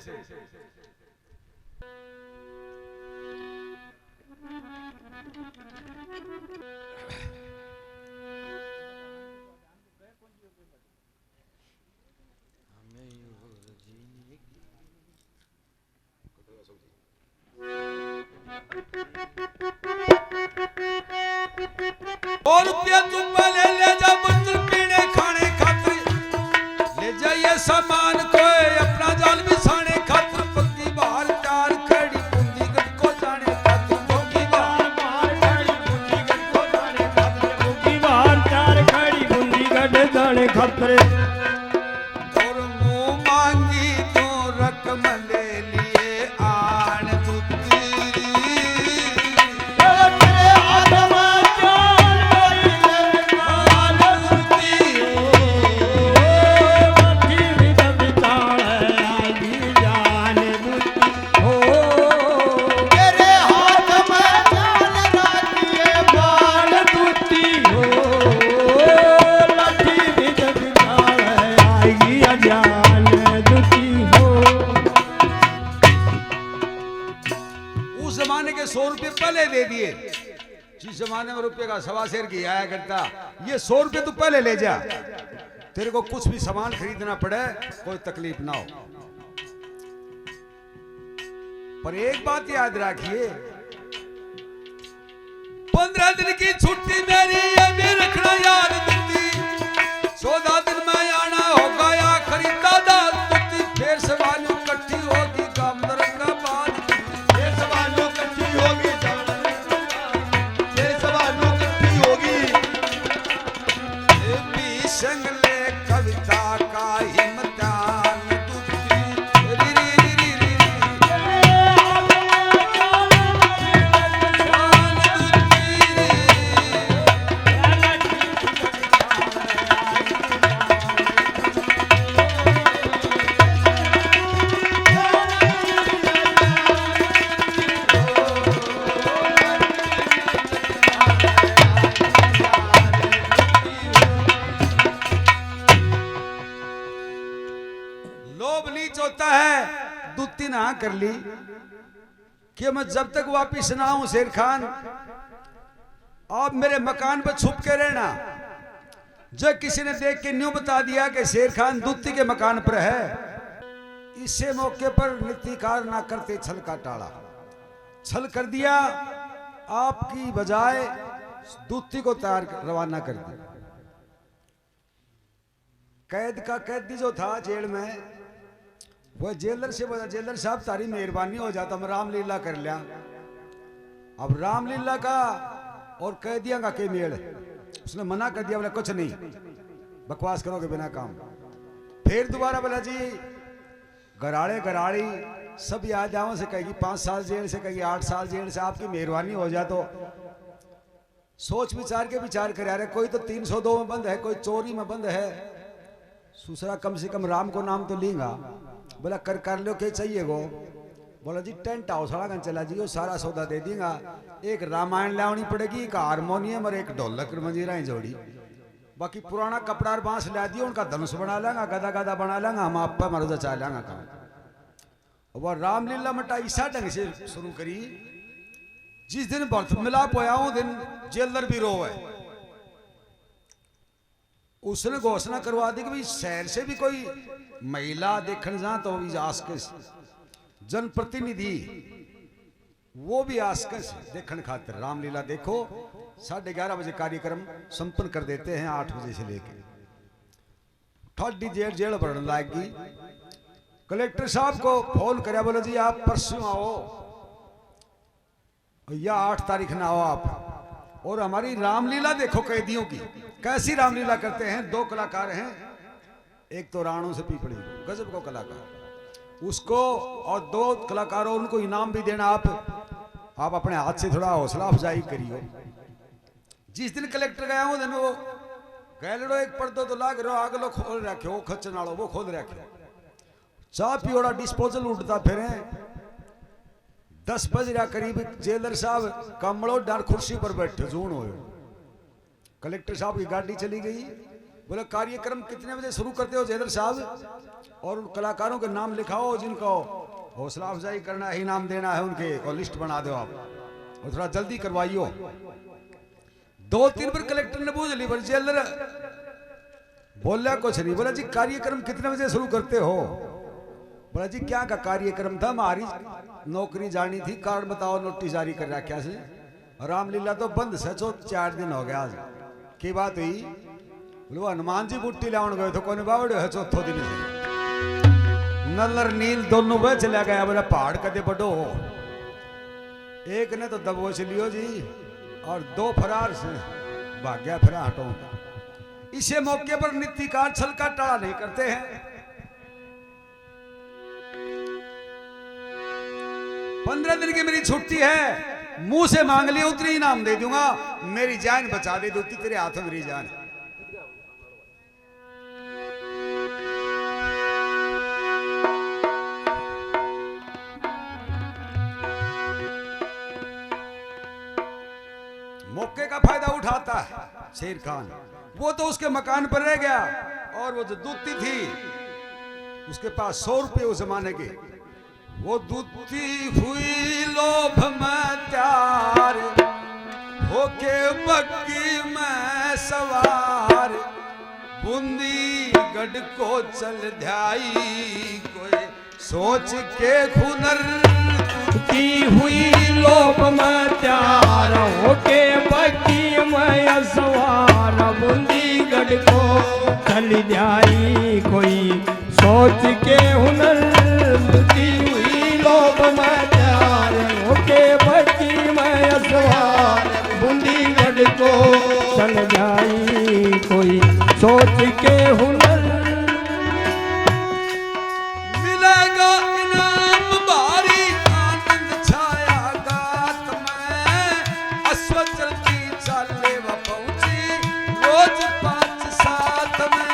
और रुपया तू पहले ले जा बच्चों पीने खाने खातिर, ले जाइए सामान कोई अपना जाल बिछाने खातिर। पक्की बाहर चार खड़ी बूंदी गढ़ को जाने खातिर, पक्की बाहर खड़ी बूंदी गढ़ को जाने खातिर, पक्की बाहर चार खड़ी बूंदी गढ़ जाने खातिर। और मुंह मांगी तो रकम ले लिए आन दूती, तेरे हाथ में जान दूती, मट्ठी भी बिचार आगी जान दूती हो, तेरे हाथ में जान राखिए बाल दूती हो, मट्ठी भी बिचार आगी जान दूती हो। उस जमाने के 100 रुपये पहले दे दिए। जिस जमाने में रुपये का सवा शेर की आया करता, ये 100 रुपये तू पहले ले जा, तेरे को कुछ भी सामान खरीदना पड़े कोई तकलीफ ना हो। पर एक बात याद रखिए, 15 दिन की छुट्टी मेरी ये भी रखना याद दुत्ती, 14 दिन में आना होगा या खरीदा दुत्ती, फिर सवालू इकट्ठी होगी कामदर का बाद, ये सवालों इकट्ठी होगी ये सवालों इकट्ठी होगी ये भी संगले कविता का हिम्मतान दुत्ती री री री री री लोभ नीच होता है। दुत्ती ना कर ली कि मैं जब तक वापिस ना आऊं शेर खान, आप मेरे मकान पर छुप के रहना। जब किसी ने देख के न्यू बता दिया कि शेर खान दुत्ती के मकान पर है, इसे मौके पर नित्यकार ना करते छल का टाला, छल कर दिया, आपकी बजाय दुत्ती को तैयार रवाना कर दिया। कैद का कैदी जो था जेल में, वह जेलर से बोला, जेलर साहब तारी मेहरबानी हो जाता, मैं रामलीला कर लिया। अब रामलीला का और कैदियों का के मेल, उसने मना कर दिया, बोला कुछ नहीं, बकवास करोगे बिना काम। फिर दोबारा बोला जी गराड़े गराड़ी सब याद आवा से कहेगी 5 साल जेल से, कहेगी 8 साल जेल से, आपकी मेहरबानी हो जाए तो सोच विचार के विचार कर रहे, कोई तो 302 में बंद है, कोई चोरी में बंद है, दूसरा कम से कम राम को नाम तो लेगा। बोला कर लो क्या चाहिए गो। बोला जी टेंट हाउस वाला चला जी, वो सारा सौदा दे देगा, एक रामायण लावनी पड़ेगी, एक हारमोनियम और एक ढोलक मंजीरा जोड़ी, बाकी पुराना कपड़ा और बांस ला दिया, उनका धनुष बना लेंगा, गदा गदा बना लेंगा, हम आप पर मरोजा चाह लेंगा काम। वह रामलीला मटा ईसा ढंग से शुरू करी, जिस दिन भरत मिलाप होया वो दिन जेलर भी रो है। उसने घोषणा करवा दी कि भाई शहर से भी कोई महिला देखने जा तो भी आसकस, जनप्रतिनिधि वो भी आसकस देखने खातिर रामलीला देखो। 11:30 बजे कार्यक्रम संपन्न कर देते हैं, 8 बजे से लेके ठोडी जेल भरने लाएगी। कलेक्टर साहब को फोन कराया, बोले जी आप परसों आओ या 8 तारीख ना आओ आप, और हमारी रामलीला देखो कैदियों की, कैसी रामलीला करते हैं। 2 कलाकार हैं, एक तो राणू से पीपड़ी गजब को कलाकार, उसको और 2 कलाकारों उनको इनाम भी देना। आप अपने हाथ से थोड़ा हौसला अफजाई करियो। जिस दिन कलेक्टर गया वो दिन वो गैलड़ो एक पर्दो तो लाग रहो, आग लो खोल रखे, वो खच्चन वालों वो खोल रखे, चाह पियोड़ा डिस्पोजल उठता फिर 10 बज रहा करीब, जेलर साहब कमड़ो डर कुर्सी पर बैठे जून हो। कलेक्टर साहब की गाड़ी चली गई, बोले कार्यक्रम कितने बजे शुरू करते हो जेलर साहब, और उन कलाकारों के नाम लिखाओ जिनको हौसला अफजाई करना है, इनाम देना है उनके, और लिस्ट बना दो आप, और थोड़ा जल्दी करवाइयो। 2-3 बार कलेक्टर ने पूछ ली, पर जेलर बोला कुछ नहीं। बोला जी कार्यक्रम कितने बजे शुरू करते हो। बोला जी क्या का कार्यक्रम था, हमारी नौकरी जानी थी, कार्ड बताओ, नोटिस जारी कर रखा से, रामलीला तो बंद से 4 दिन हो गया। आज की बात हुई, बोले हनुमान जी बूटी लाउन गए तो कौन बावड़े है, 4थो दिन से नलर नील दोनों वह चला गया। बोला पहाड़ कदे बड़ो हो, एक ने तो दबोच लियो जी, और 2 फरार से भाग्या फिर हटो। इसे मौके पर नित्यकार छल का टाला नहीं करते हैं। 15 दिन की मेरी छुट्टी है, मुंह से मांग लिया उतनी इनाम दे दूंगा, मेरी जान बचा दे दूती, तेरे हाथों मेरी जान। मौके का फायदा उठाता है शेर खान। वो तो उसके मकान पर रह गया, और वो जो दूती थी उसके पास 100 रुपये उस जमाने के, वो दूती हुई लोभ में त्यार, होके बग्गी में सवार, बूंदी गढ़ को चल ध्याई, कोई सोच के खुनर की हुई लोभ में त्यार होके बग्गी में सवार बूंदीगढ़ को चल जाई कोई सोच के हुनर की हुई लोभ में त्यार होके बग्गी में सवार बूंदीगढ़ को चल जाई कोई सोच के हुनर मिलेगा इनाम भारी आनंद छाया गात में अश्व चलती चाले व पहुंची रोज 5-7 में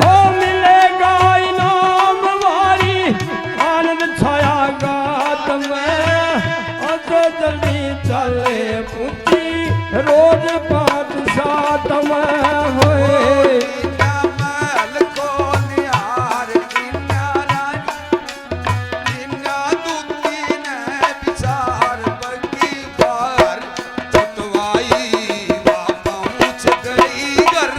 हो मिलेगा इनाम भारी आनंद छाया गात में अश्व जल्दी चले पूछी रोज 5-7 में होए महल को निहार किन्या रानी किन्या दूती ने विचार बग्गी बाहर चटवाई वा पहुंच गई घर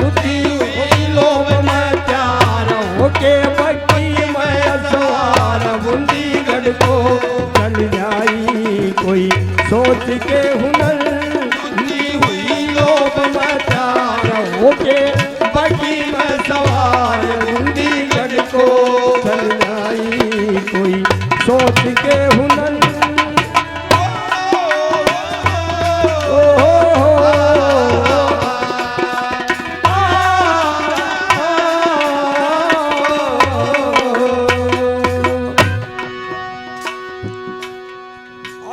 रुचि हुई लोभ में त्यार होके बग्गी में सवार बूंदीगढ़ को चल जाई कोई सोच के हुनर रुचि हुई लोभ में त्यार होके बग्गी में सवार बूंदीगढ़ को चल जाई कोई सोच के हुनर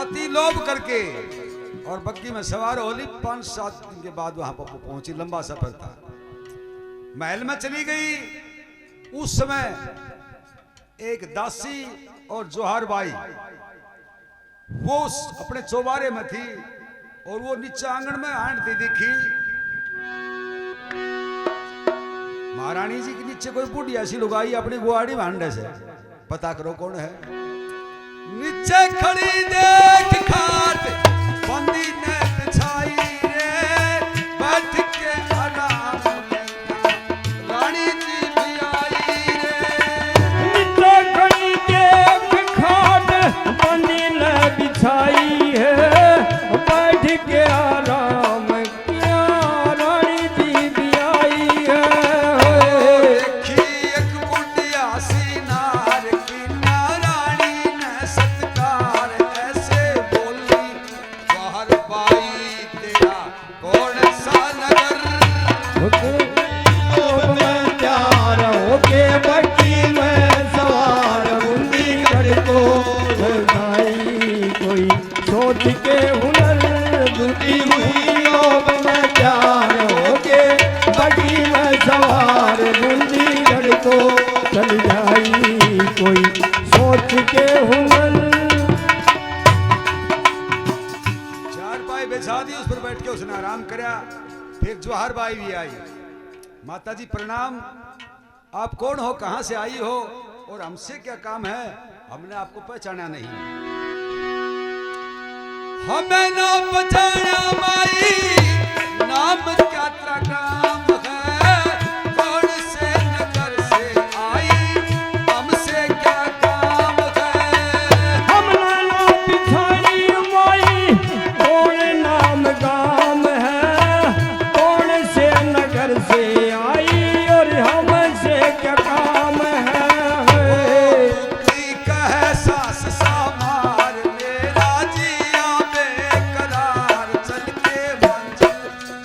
अति लोभ करके और बग्गी में सवार होली 5-7 दिन के बाद वहां पर पहुंची लंबा सफर था महल में चली गई उस समय एक दासी और जोहार बाई वो अपने चौबारे में थी और वो नीचे आंगन में हांडती दिखी महारानी जी के नीचे कोई बूढ़ी ऐसी लुगाई अपनी गुआड़ी में हांडे से पता करो कौन है नीचे खड़ी देख खाट बंदी ने बिछाई रे बैठ के आराम रानी जी भी आई रे नीचे खड़ी देख खाट बंदी ने बिछाई है बैठ के आराम किया रानी जी भी आई है देखी एक बुढ़िया सी नार की नारानी ने सत्कार ऐसे बोली बाहर बाई तेरा कौन सा नगर लोभ में त्यार होके बग्गी में सवार बूंदीगढ़ को जाई कोई सोच के हुनर दुखी हुई लोभ में त्यार होके बग्गी में सवार बूंदीगढ़ को चल जाई कोई सोच के हुनर चारपाई बिछा दी उस पर बैठ के उसने आराम करया फिर जोहार बाई भी आई माता जी प्रणाम आप कौन हो कहां से आई हो और हमसे क्या काम है हमने आपको पहचाना नहीं हमें ना पहचाना माई नाम क्या तेरा काम है कौन से नगर से आई हमसे क्या काम है हम नाना पिछाड़ी माई कौन नाम गाम है कौन से नगर से आई और हमसे क्या काम है कहे सास सामार मेरा जिया बेकरार चल के मंजिल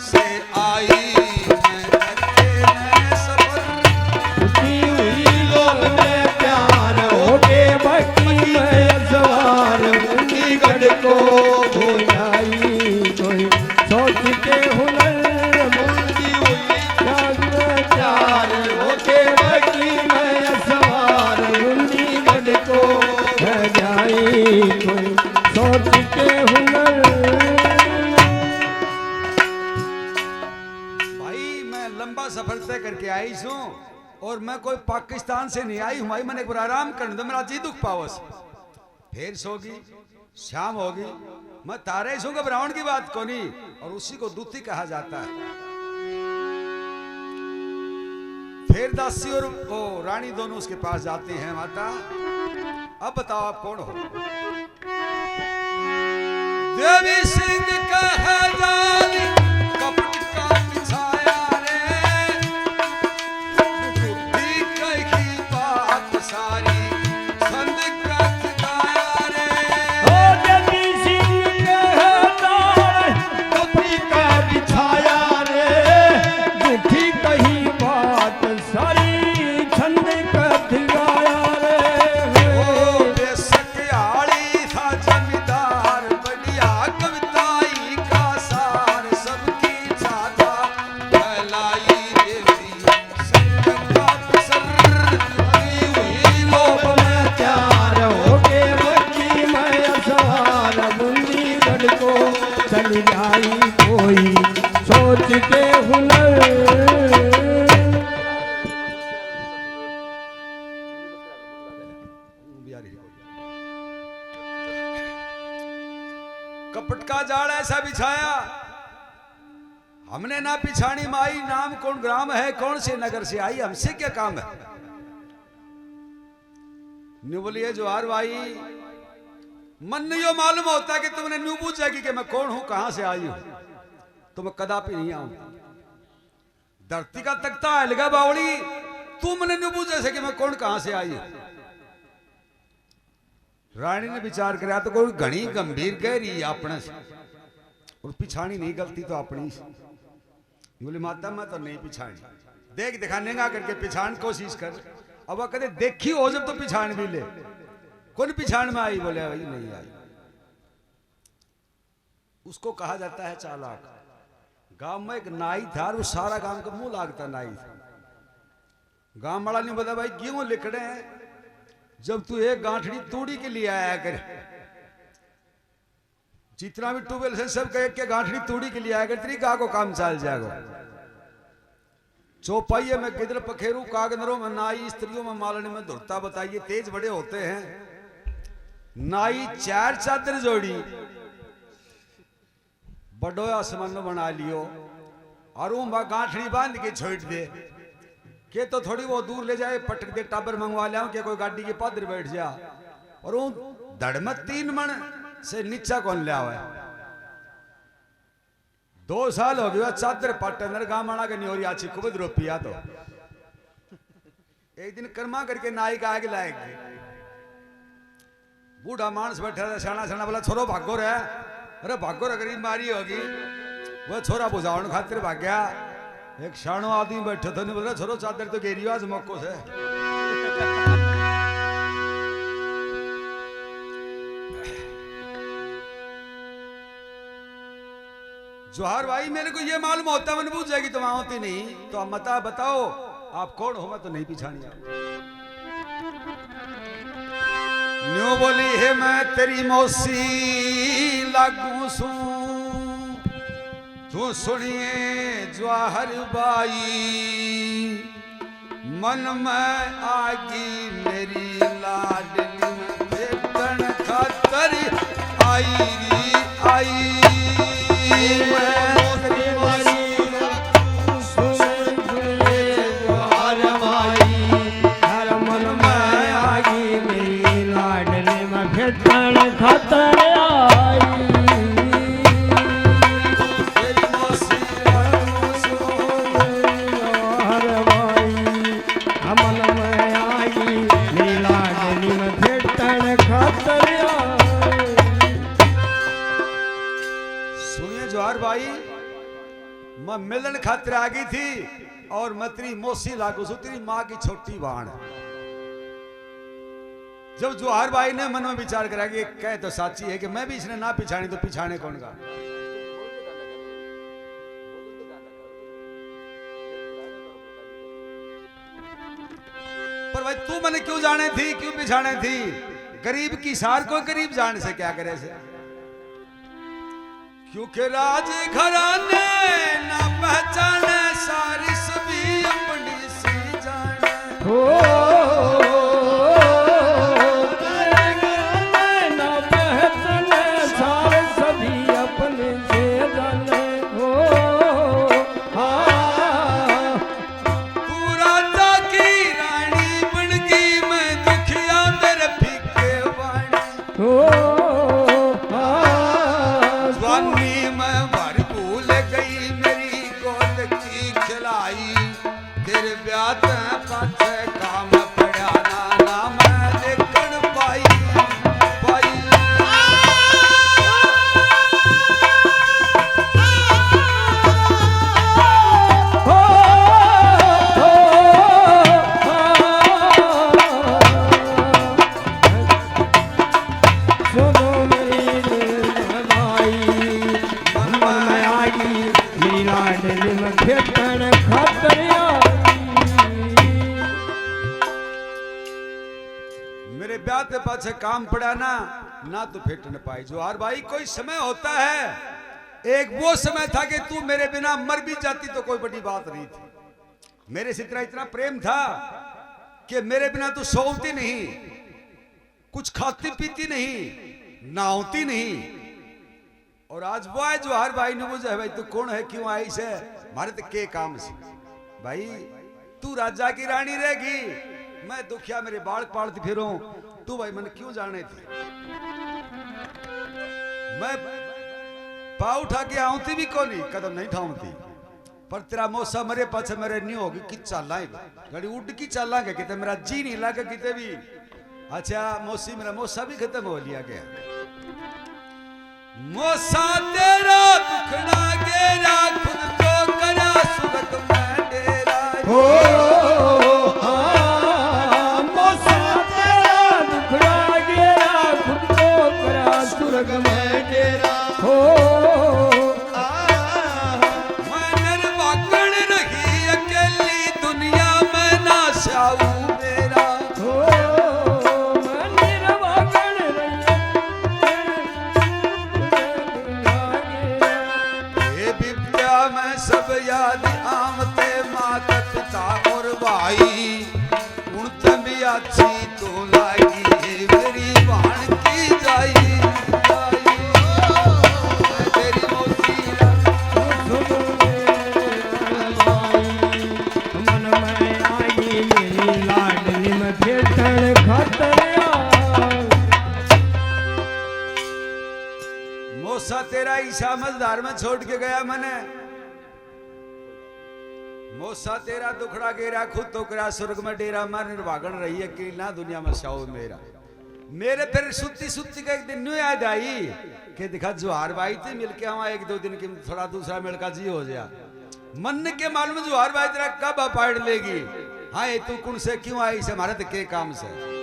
से आई मैं करके मैं सफर की हुई लोभ में प्यार होके बग्गी में सवार बूंदीगढ़ को हो जाई कोई सोच के हुनर बूंदी हुई प्यार होके बग्गी में सवार बूंदीगढ़ को हो जाई कोई सोच के हुनर भाई मैं लंबा सफर तय करके आई हूँ और मैं कोई पाकिस्तान से नहीं आई हूँ भाई मैंने एक बार आराम कर दो मेरा जी दुख पावस फिर सोगी शाम होगी मैं तारे सो घबराउन की बात को नहीं और उसी को दूती कहा जाता है फिर दासी और वो रानी दोनों उसके पास जाती हैं माता अब बताओ आप कौन हो देवी सिंह कह जाली कपट का बिछाया रे बुद्धि कही बात सारी संग कथ गाया रे ओ देवी सिंह कहदार कपड़ी का बिछाया रे झूठी कही बात सारी छंद कथ गाया रे ओ बेशक आली था जमींदार बढ़िया कविताई का सार सबकी छाता फैलाई देवी संग का पसर हुई लोभ में प्यार हो के बच्ची मैं सवार बुंदी गढ़ को चल जाई कोई सोच के हुनर कपट का जाल ऐसा बिछाया हमने ना पिछाड़ी माई नाम कौन ग्राम है कौन से नगर से आई हमसे क्या काम है न्यू बोलिए जोहार भाई मन नहीं यो मालूम होता है कि तुमने न्यू पूछेगी कि मैं कौन हूं कहां से आई हूं तो मैं कदापि नहीं आऊं धरती का तख्ता है लगा बावड़ी तू मैंने न्यू पूछे से कि मैं कौन कहां से आई हूं रानी ने विचार कराया तो कोई घनी गंभीर गहरी अपने से और पिछाड़ी नहीं गलती तो अपनी से बोली माता मैं तो नहीं पिछाड़ी देख दिखाने का करके पिछाड़ कोशिश कर अब वह कहते देखी हो जब तो पिछाड़ भी ले कौन पिछाड़ में आई बोले भाई नहीं आई उसको कहा जाता है चालाक गांव में एक नाई था और वो सारा गांव का मुंह लागता नाई था गांव वाला नहीं बता भाई क्यों लिखड़े हैं जब तू एक गांठड़ी तूड़ी के लिए आया करे जितना भी ट्यूबवेल से सब कहे कि गांठड़ी तूड़ी के लिए आया कर तेरी गा को काम चल जाएगा चौपाइये में गिदर पखेरू कागनरों में नाई स्त्रियों में मालने में धुरता बताइए तेज बड़े होते हैं नाई चार चादर जोड़ी बड़ो आसमान में बना लियो और वो गांठड़ी बांध के छोड़ दे के तो थोड़ी वो दूर ले जाए पटक दे टाबर मंगवा लिया कि कोई गाड़ी के पादर बैठ जा और वो धड़ में 3 मन से नीचा कौन लिया हुआ है 2 साल हो गया चादर पाटनर गामाना के नहीं हो रही आची कुबद रोपिया तो एक दिन कर्मा करके नाई का आगे लाएगी बूढ़ा मानस बैठा था शाना शाना बोला छोरो भागो रे अरे भागो रे गरीब मारी होगी वो छोरा बुझावन खातिर भाग गया एक शानो आदमी बैठा था नहीं बोला छोरो चादर तो गेरियो आज मौको से जोहार भाई मेरे को ये मालूम होता मैंने पूछ जाएगी तुम होती नहीं तो आप मता बताओ आप कौन हो मैं तो नहीं पिछानी न्यू बोली है मैं तेरी मौसी लागू सू तू सुनिए जोहार बाई मन में आगी मेरी लाडली में बेटन खातर आई री आई खातर आई अमल में आई लीला डली में भेटन खातर सुनिए जोहार भाई मैं मिलन खातिर आ गई थी और मैं तेरी मौसी लागू सु तेरी माँ की छोटी बहन जब जोहार भाई ने मन में विचार करा कि कह तो साची है कि मैं भी इसने ना पिछाने तो पिछाने कौन का पर भाई तू मैंने क्यों जाने थी क्यों पिछाने थी गरीब की सार को गरीब जाने से क्या करे से क्योंकि राज घराने ना पहचाने सारी सभी अपनी सी जाने ना पहचाने सारे सभी अपने से जाने हो तू राजा की रानी बन गई मैं दुखिया मेरे फीके वाणी हो चलाई तेरे ब्याह ते पाछे काम पड़ा ना ना मैं देखण पाई पाई मेरे ब्याह के पाछे काम पड़ा ना ना तो फेट न पाई जोहार भाई कोई समय होता है एक वो समय था कि तू मेरे बिना मर भी जाती तो कोई बड़ी बात नहीं थी मेरे से तेरा इतना प्रेम था कि मेरे बिना तू सोती नहीं कुछ खाती पीती नहीं नहाती नहीं और आज वो है जोहार भाई ने मुझे भाई तू कौन है क्यों आई से मारे तो के काम से भाई तू राजा की रानी रहेगी मैं दुखिया मेरे बाल पालती फिरूं तू भाई मैंने क्यों जाने थी मैं पाव उठा के आऊती भी को नहीं कदम नहीं ठाऊंती पर तेरा मौसा मेरे पाछे मेरे नहीं होगी कि चाला गाड़ी उड़ की चाला के किते मेरा जी नहीं लगा किते भी अच्छा मौसी मेरा मौसा भी खत्म हो लिया गया मौसा तेरा दुखड़ा गेरा खुद को करा सुरत में डेरा हो मौसा तेरा दुखड़ा गेरा खुद को करा सुरग में डेरा हो मैं निर्वाकण रही अकेली दुनिया में ना शाऊ मेरा हो मैं निर्वाकण ये विद्या में सब याद आमते माता पिता और भाई उनते भी अच्छी तो लागी मेरी बहन की जाई तेरी मौसी मन में आई मेरी लाडली में फेटन खतरिया मौसा तेरा ईसा मझधार में छोड़ के गया मैंने मौसा तेरा दुखड़ा गेरा खुद तो करा स्वर्ग में डेरा मैं निर्वागण रही है कि ना दुनिया में शाओ मेरा मेरे फिर सुत्ती सुत्ती का एक दिन न्यू याद आई कि दिखा जोहार भाई थी मिलके हम एक दो दिन की थोड़ा दूसरा मिलका जी हो गया मन के मालूम जोहार भाई तेरा कब अपाड़ लेगी हाँ ये तू कौन से क्यों आई से हमारे तो के काम से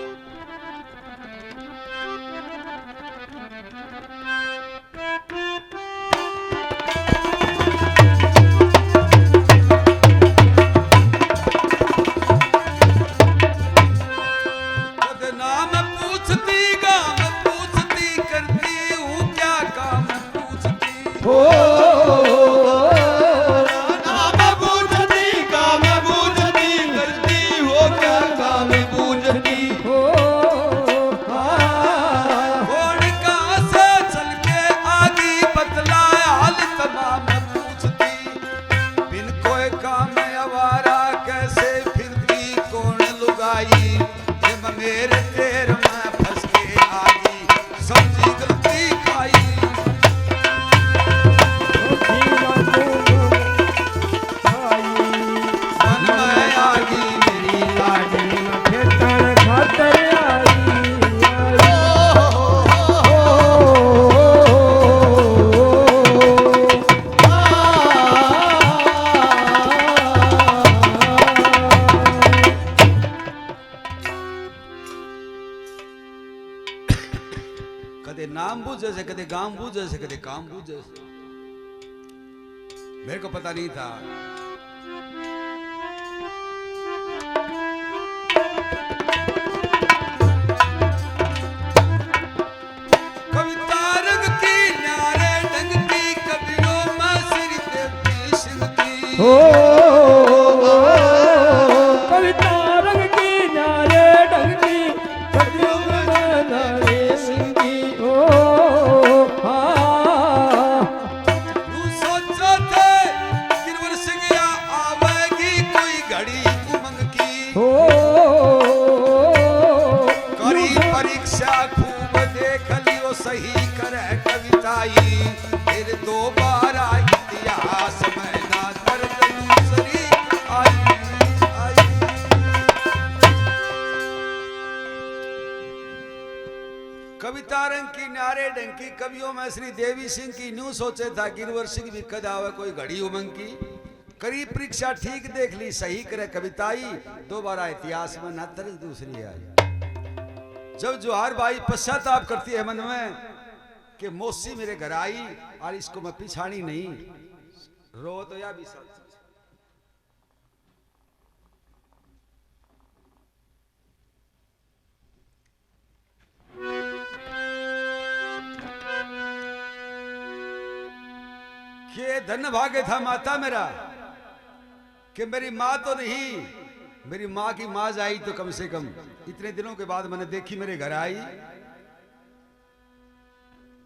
मेरे तेर में फंस के आगी समझी गलती खाई मन में आगी मेरी लाडली में फेटन खतरिया कदे नाम बूझे से कदे गांव बूझे से कदे काम बूझे से मेरे को पता नहीं था कविता रंग की न्यारे ढंग की कवियों में सिर देती सिंह की हो कविता रंग की नारे ढंग की कवियों में नारे सिंह की हो तू सोचो थे गिरवर सिंह या आवेगी कोई घड़ी उमंग की हो करी परीक्षा खूब देख लियो सही करे कविताई फिर दोबारा इतिहास में ना दर्द कविता रंग की न्यारे डंकी कवियों में श्री देवी सिंह की न्यू सोचे था गिरवर सिंह भी कद आवे कोई घड़ी उमंग की करी परीक्षा ठीक देख ली सही करे कविताई दोबारा इतिहास में न तरी दूसरी आई। जब जोहार बाई पश्चाताप करती है मन में कि मौसी मेरे घर आई और इसको मैं पिछाड़ी नहीं रो तो या भी सब के धन भागे था माता मेरा कि मेरी माँ तो नहीं मेरी माँ की माँ आई तो कम से कम इतने दिनों के बाद मैंने देखी मेरे घर आई।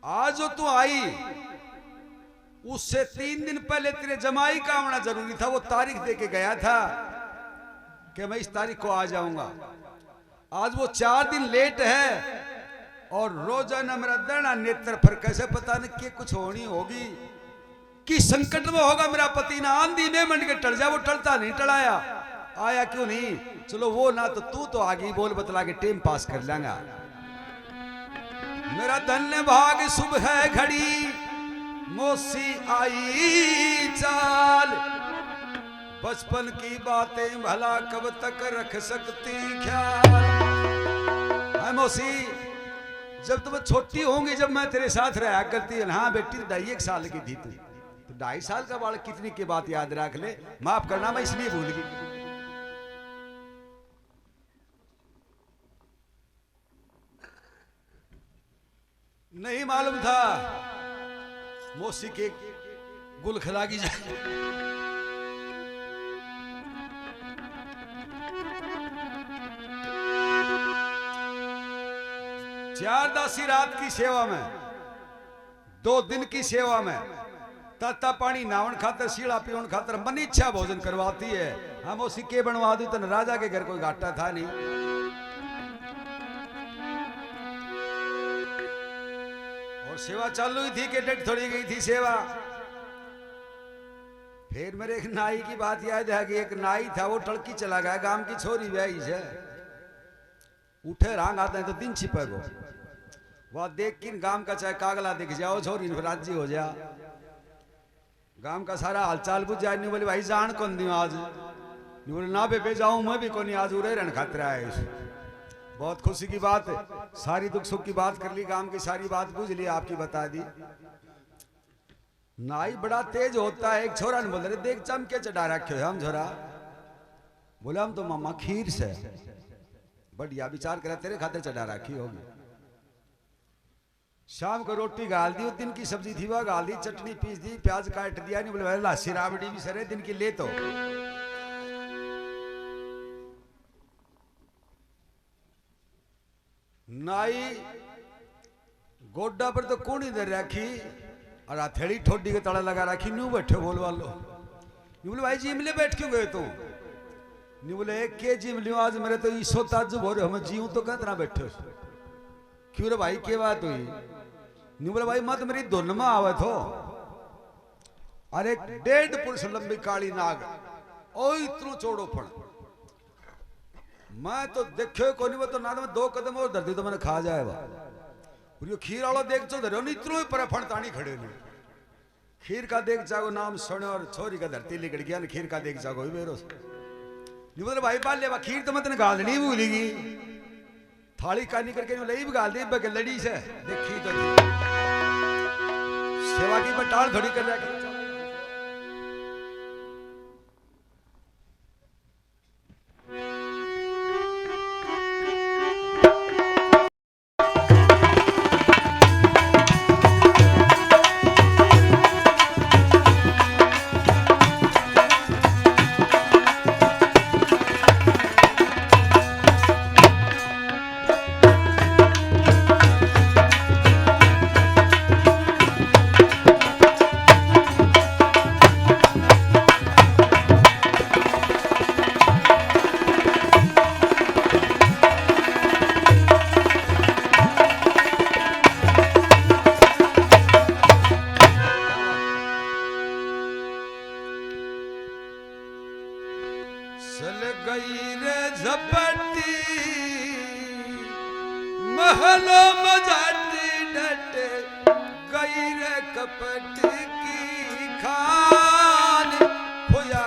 आज जो तू आई उससे 3 दिन पहले तेरे जमाई का आना जरूरी था। वो तारीख दे के गया था कि मैं इस तारीख को आ जाऊंगा। आज वो 4 दिन लेट है और रोजाना मेरा दरना नेत्र पर कैसे पता नहीं कि कुछ होनी होगी कि संकट में होगा मेरा पति ना आंधी में मंड के टल जाए। वो टलता नहीं टलाया आया क्यों नहीं। चलो वो ना तो तू तो आगे बोल बतला के टाइम पास कर लेंगा। मेरा धन्य भाग सुबह है घड़ी मौसी आई चाल बचपन की बातें भला कब तक रख सकती ख्याल। है मौसी जब तुम छोटी होंगी जब मैं तेरे साथ रहा करती है। हाँ बेटी 2.5 साल की थी तू तो 2.5 साल का बालक कितनी की बात याद रख ले। माफ करना मैं इसलिए भूल गई। नहीं मालूम था मौसी के गुल खिलागी जाए। चार दासी रात की सेवा में 2 दिन की सेवा में ताता पानी नावन खातर शीला पीवन खातर मन इच्छा भोजन करवाती है। हम उसी के बनवा दी तो राजा के घर कोई घाटा था नहीं। और सेवा चालू ही थी कि डेट थोड़ी गई थी सेवा। फिर मेरे एक नाई की बात याद है कि एक नाई था वो टड़की चला गया गांव की छोरी ब्याही से उठे रांग आते हैं तो दिन छिपेगो वह देख किन गांव का चाहे कागला दिख जाओ छोरी राजी हो जा। गांव का सारा हालचाल बुझ जाए। नहीं बोले भाई जान कौन दियो आज नहीं बोले ना बेबे जाऊं मैं भी कौन आज उड़े रहने खतरा है। बहुत खुशी की बात है। सारी दुख सुख की बात कर ली गांव की सारी बात बुझ ली आपकी बता दी। नाई बड़ा तेज होता है। एक छोरा ने बोल रहे देख चमके चढ़ा रखे हम छोरा बोले हम तो मामा खीर से बढ़िया विचार करा तेरे खाते चढ़ा रखी होगी। शाम को रोटी गाल दी 1 दिन की सब्जी थी वह गाल दी चटनी पीस दी प्याज काट दिया। नहीं बोले लासी राबड़ी भी सरे दिन की ले तो नाई गोड्डा पर तो कूड़ी दे रखी और हथेली ठोडी के तड़ा लगा रखी। न्यू बैठे बोल वालो नहीं बोले भाई जिमले बैठ क्यों गए तू नहीं बोले एक के जिम लियो आज मेरे तो ईसो ताजुब हो रहे हम जीव तो कहते ना बैठे क्यों रे भाई के बात हुई नहीं बोले भाई मत मेरी धुन में आवे थो। अरे 1.5 पुरुष लंबी काली नाग ओ इतनो चौड़ो पण मैं तो देखे को नहीं वो तो ना तो मैं 2 कदम और धरती तो मैंने खा जाएगा। और यो खीर वाला देख चो धरो नहीं इतनो ही पर फणतानी खड़े नहीं। खीर का देख जागो नाम सुने और छोरी का धरती लिकड़ गया खीर का देख जागो ही बेरो नहीं बोले भाई पाल ले खीर तो मैं गाल नहीं भूलेगी थाली कानी करके लई भी गाल दी बगे लड़ी से देखी तो सेवा की बटाल थोड़ी कर रहा। महल मजाती डट गई रे कपट की खान खोया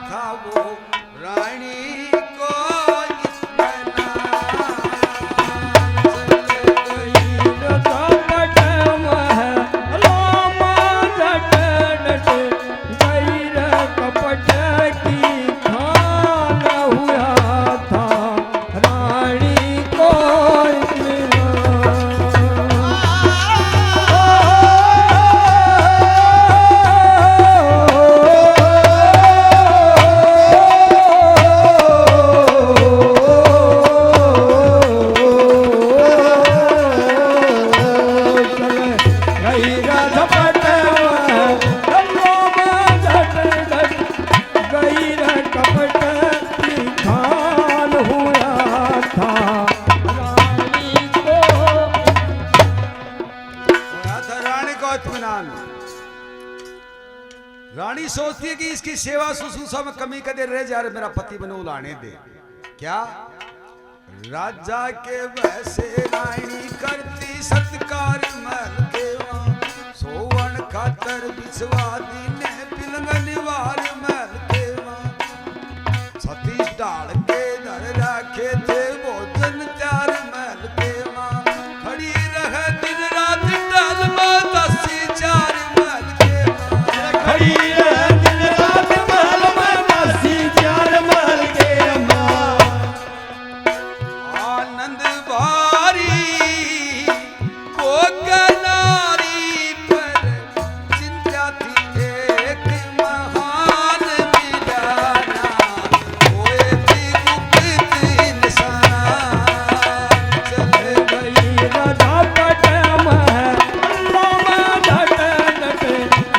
था वो रानी को इतना चल गई कपट में लामा डट डट गई रे कपट की खान हुआ था रानी को होया था रानी को इत्मीनान। रानी सोचती है कि इसकी सेवा शुश्रूषा में कमी कदे रह जा रहे, मेरा पति बनो लाने दे। क्या राजा के वैसे रानी करती सत्कार महल के वहाँ, सोवन खातर बिछवा दीने पिलंगन वार महल के वहाँ, सतीश डाल के धर रखे थे भोजन त्यार महल के वहाँ, खड़ी रह दिन रात डाल में दसी चार महल के वहाँ, खड़ी है दिन रात महल में दासी चार महल के अम्मा। आनंद भारी वो नारी पर चिंता थी एक महान मिलाना, होए थी गुप्त इंसान चल गई राधा पट में लामा डट डट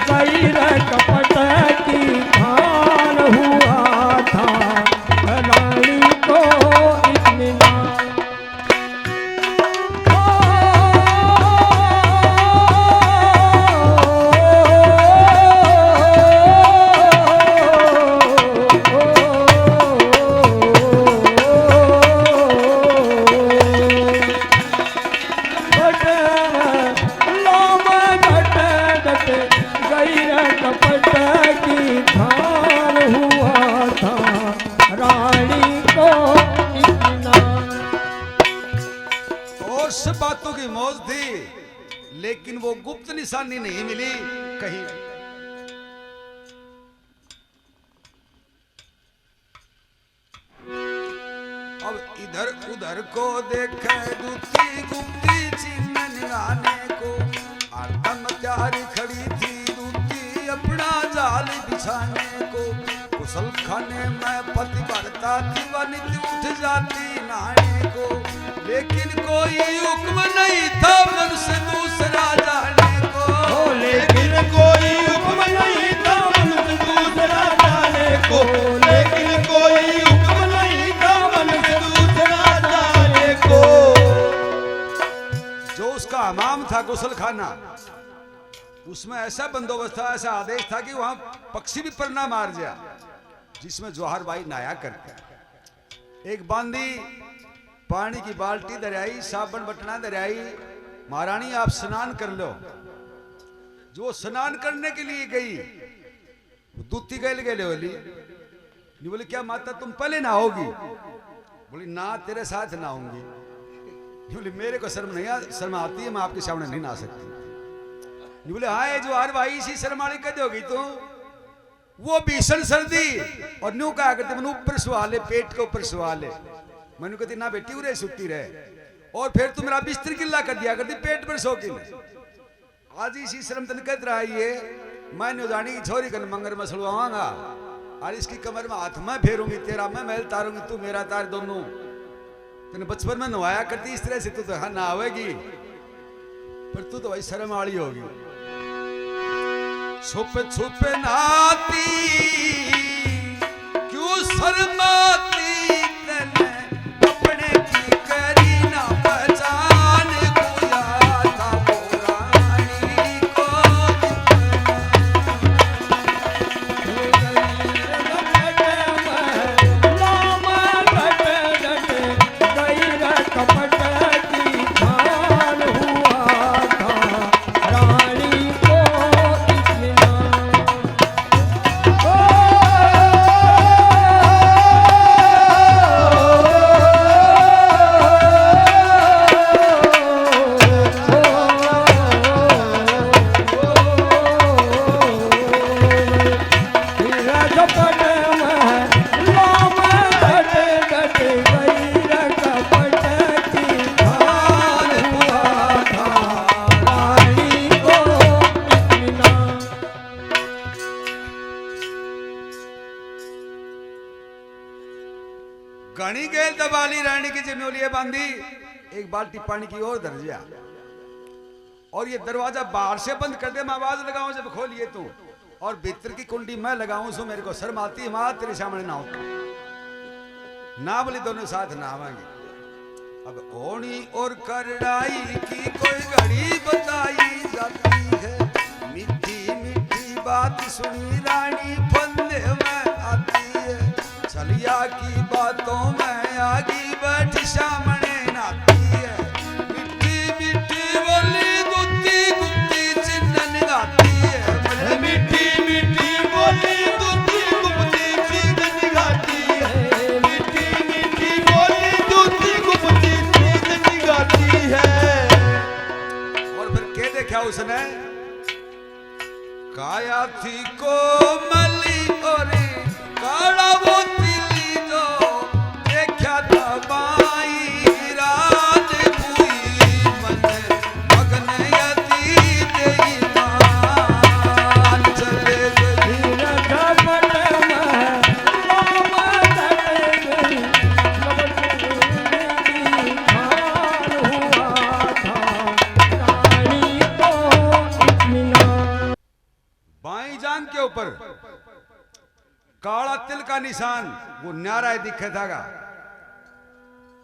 गई रे कपट की खान हुआ था रानी को इत्मीनान। कपट की खान हुआ था रानी को इत्मीनान। और सब बातों की मौज थी, लेकिन वो गुप्त निशानी नहीं मिली कहीं। अब इधर उधर को देखे दूती गुप्ती चिन्ह निगाने को, हरदम तैयारी खड़ी थी दूती अपना जाल बिछाने को, कुशल खाने में पति भरता थी वनित उठ जाती नहाने को, लेकिन कोई हुक्म नहीं था मन से दूसरा जाने को, लेकिन कोई हुक्म नहीं था मन से दूसरा जाने को, लेकिन कोई हुक्म नहीं था मन से दूसरा जाने को। जो उसका हमाम था गुसल खाना, उसमें ऐसा बंदोबस्त था, ऐसा आदेश था कि वहां पक्षी भी पर ना मार जा, जिसमें जौहर बाई नहाया करते। एक बांदी पानी की बाल्टी दरियाई, साबन बटना दरियाई, महारानी आप स्नान कर लो। जो स्नान करने के लिए गई, दूती गए बोली, नहीं बोली क्या माता तुम पहले नहाओगी? बोली ना तेरे साथ नहाऊंगी। बोले मेरे को शर्म आती है, मैं आपके सामने नहीं नहा सकती। बोले हाँ ये जो हर भाई इसी शर्माली कर दोगी तो वो भीषण सर्दी और न्यू कहा करते मैंने ऊपर सुहा ले, पेट के ऊपर सुहा ले। मैंने कहती ना बेटी उरे सुती रहे, और फिर तू मेरा बिस्तर गिल्ला कर दिया करती पेट पर सो के। आज इसी शर्म तन कहत रहा ये मैं न्यूजानी की छोरी कर मंगर में सड़वाऊंगा और इसकी कमर में हाथ में फेरूंगी, तेरा मैं महल तारूंगी, तू मेरा तार दोनों। तूने बचपन में नहाया करती इस तरह से, तू तो हाँ नहावेगी पर तू तो भाई शर्म वाली होगी। छुप छुप नहाती क्यों शर्माती, तने अपने की करी ना पहचान, खोया था वो रानी को कपट की खान हुआ घनी गेल दबाली रानी की जिम्मेलिए बांधी एक बाल्टी पानी की ओर दर्जिया और ये दरवाजा बाहर से बंद कर दे, मैं आवाज लगाऊं जब खोलिए तू, और भीतर की कुंडी मैं लगाऊं सो मेरे को शर्म आती है, मां तेरे सामने ना हो ना बोली दोनों साथ ना आवांगे। अब ओणी और करड़ाई की कोई घड़ी बताई जाती है, मीठी मीठी बात सुनी रानी फंदे में आती है, छलिया की बातों में आगी बैठी सामने नाती है, मीठी मीठी बोली दूती गुप्ती चिन्ह निगाती है, मीठी मीठी बोली दूती गुप्ती चिन्ह निगाती है, मीठी मीठी बोली दूती गुप्ती चिन्ह निगाती है। और फिर क्या देखा उसने, काया थी कोमली और काला वो तिली जो देखा था बाई रात हुई मन मगन यती तेरी मान चले गई। बाई जांग के ऊपर काला तिल का निशान वो न्यारा दिखे थागा,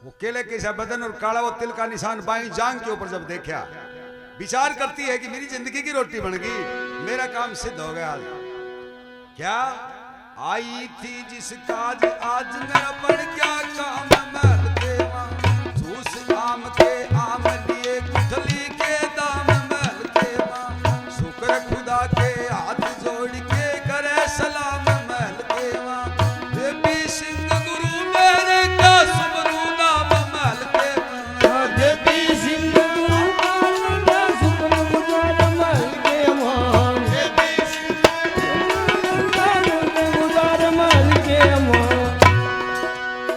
वो केले के सा बदन और काला वो तिल का निशान बाई जांग के ऊपर जब देखा, विचार करती है कि मेरी जिंदगी की रोटी बन गई, मेरा काम सिद्ध हो गया। क्या आई थी जिस काज आज मेरा बन गया काम महल के मां, जूस आम के आम लिए गुठली के दाम महल के मां, शुक्र खुदा के हाथ जोड़ के करे सलाम महल के मां, देवी सिंह गुरु मेरे का सुमरू नाम महल के मां, देवी सिंह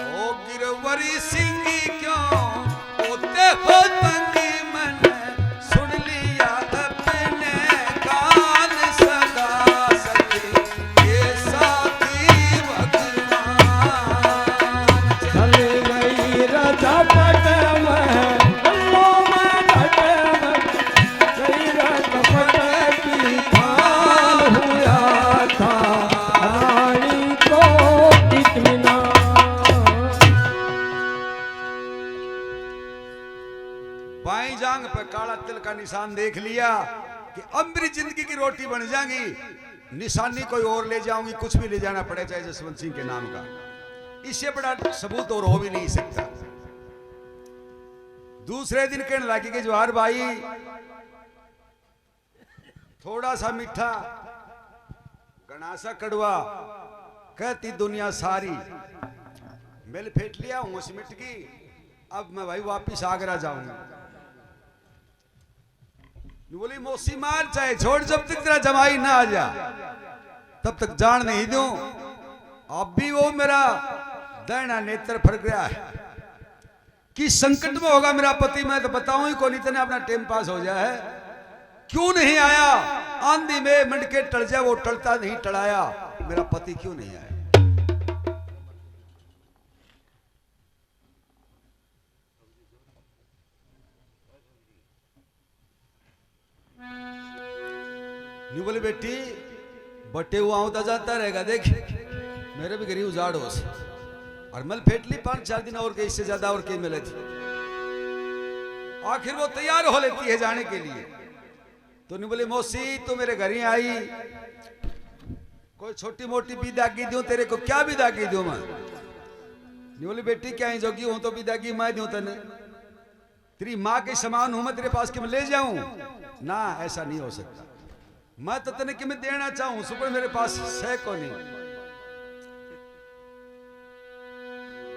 ओ गिरवरी सिंह क्यों होते हो तंगी मन, सुन लिया अपने कान सदा सके ये साथी भगवान चले गई राजा पट में गल्लो में घट में गई राजा पट की खान हुआ था रानी को इत्मीनान। बाई जांग पे काला तिल का निशान देख लिया कि अब मेरी जिंदगी की रोटी बन जाएगी, निशानी कोई और ले जाऊंगी, कुछ भी ले जाना पड़े चाहे जसवंत सिंह के नाम का, इससे बड़ा सबूत और हो भी नहीं सकता। दूसरे दिन कहने लगी कि जवाहर भाई थोड़ा सा मीठा घना सा कड़वा, कहती दुनिया सारी मिल फेंट लिया हूं सिमट की, अब मैं भाई वापिस आगरा जाऊंगा। बोली मौसी मार चाहे छोड़, जब तक तेरा जमाई ना आ जा तब तक जान नहीं दूं। अब भी वो मेरा दैना नेत्र फर गया है कि संकट में होगा मेरा पति, मैं तो बताऊं ही को नहीं, तेने अपना टाइम पास हो जाए है, क्यों नहीं आया, आंधी में मंड के टल जाए, वो टलता नहीं टलाया, मेरा पति क्यों नहीं आया। न्यू बोले बेटी बटे हुआ होता जाता रहेगा, देख मेरे भी गरीब उजाड़ हो से, और मल फेंट ली 5-4 दिन और के, इससे ज्यादा और के मिले थी। आखिर वो तैयार हो लेती है जाने के लिए, तो नहीं बोली मौसी तू मेरे घर ही आई, कोई छोटी मोटी विदागी दूं तेरे को, क्या विदागी दूं मैं। नहीं बोली बेटी क्या ही जोगी हूं तो विदागी मैं दूं तने, तेरी माँ के समान हूं मैं, तेरे पास कि मैं ले जाऊं ना, ऐसा नहीं हो सकता, मैं तो तने कि मैं देना चाहूं सुपर मेरे पास है को नहीं,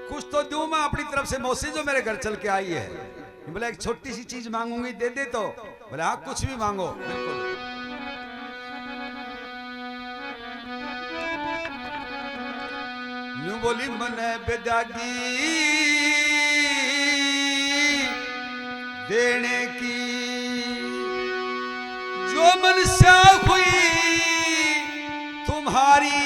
कुछ तो दूं मैं अपनी तरफ से मौसी जो मेरे घर चल के आई है। बोले एक छोटी सी चीज मांगूंगी दे दे, तो बोले हाँ कुछ भी मांगो। बिल्कुल न्यू बोली मने बेदागी देने की जो मनसा हुई तुम्हारी,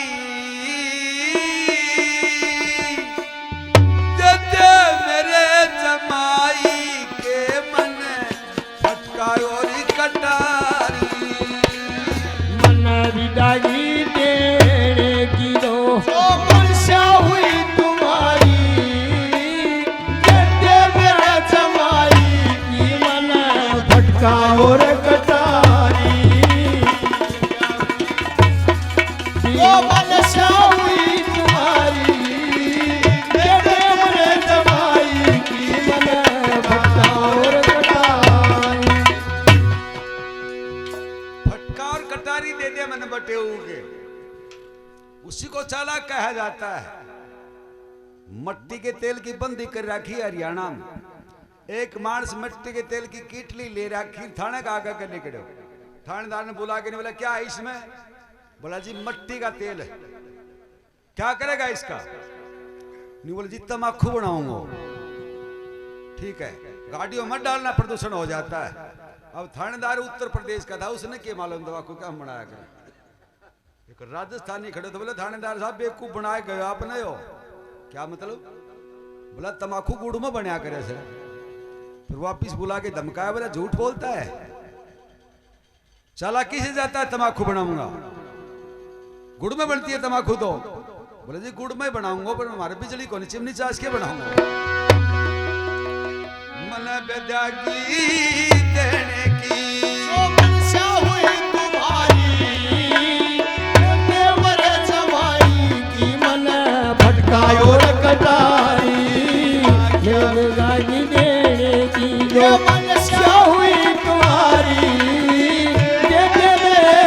कहा जाता है। मट्टी के तेल की बंदी कर रखी है हरियाणा में। एक मानस मट्टी के तेल की कीटली ले रखी, थाने का आगे करने के लिए थानेदार ने बुला के नहीं बोला क्या है इसमें? बोला जी मट्टी का तेल है। क्या करेगा इसका? नहीं बोला जी तमाकू बनाऊंगा। ठीक है, गाड़ियों मत डालना, प्रदूषण हो जाता है। अब थानेदार उत्तर प्रदेश का था, उसने क्या मालूम तमाकू क्या बनाया करे। एक राजस्थानी खड़े तो बोले थानेदार साहब बेवकूफ बनाए गए आपने हो। क्या मतलब? बोला तमाकू गुड़ में बनया करे से। फिर वापिस बुला के धमकाया, बोला झूठ बोलता है, चालाकी से जाता है तमाकू बनाऊंगा। गुड़ में बनती है तमाकू तो। बोले जी गुड़ में बनाऊंगा पर हमारे बिजली को चिमनी चास के बनाऊंगा। मन विद्या की देने की जो मनसा हुई तुम्हारी, देवर जमाई की मन भटकायो कटारी मेरे गाजी देने की जो मनसा हुई तुम्हारी, देवर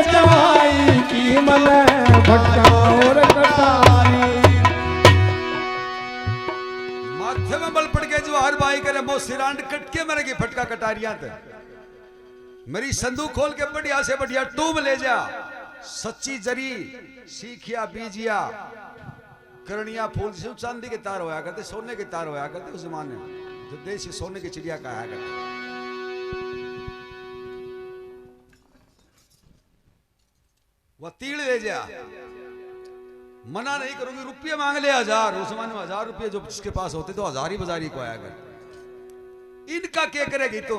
जमाई की मन भटकायो कटारी। माथे में बल पड़ के जो हर भाई करे मो सिरांड कट के मरेगी फटका कटारियां ते। मेरी संदूक खोल के बढ़िया से बढ़िया टूब ले जा। सच्ची जरी सीखिया बीजिया करनिया फूल से चांदी के तार होया करते, सोने के तार होया करते उस जमाने में, जो देसी सोने की चिड़िया कहा करते। वह तीड़ ले जा, मना नहीं करूंगी। रुपये मांग ले 1000, उस जमाने में 1000 रुपये जो जिसके पास होते तो हजारी बाजारी को आया कर। इनका क्या करेगी तू?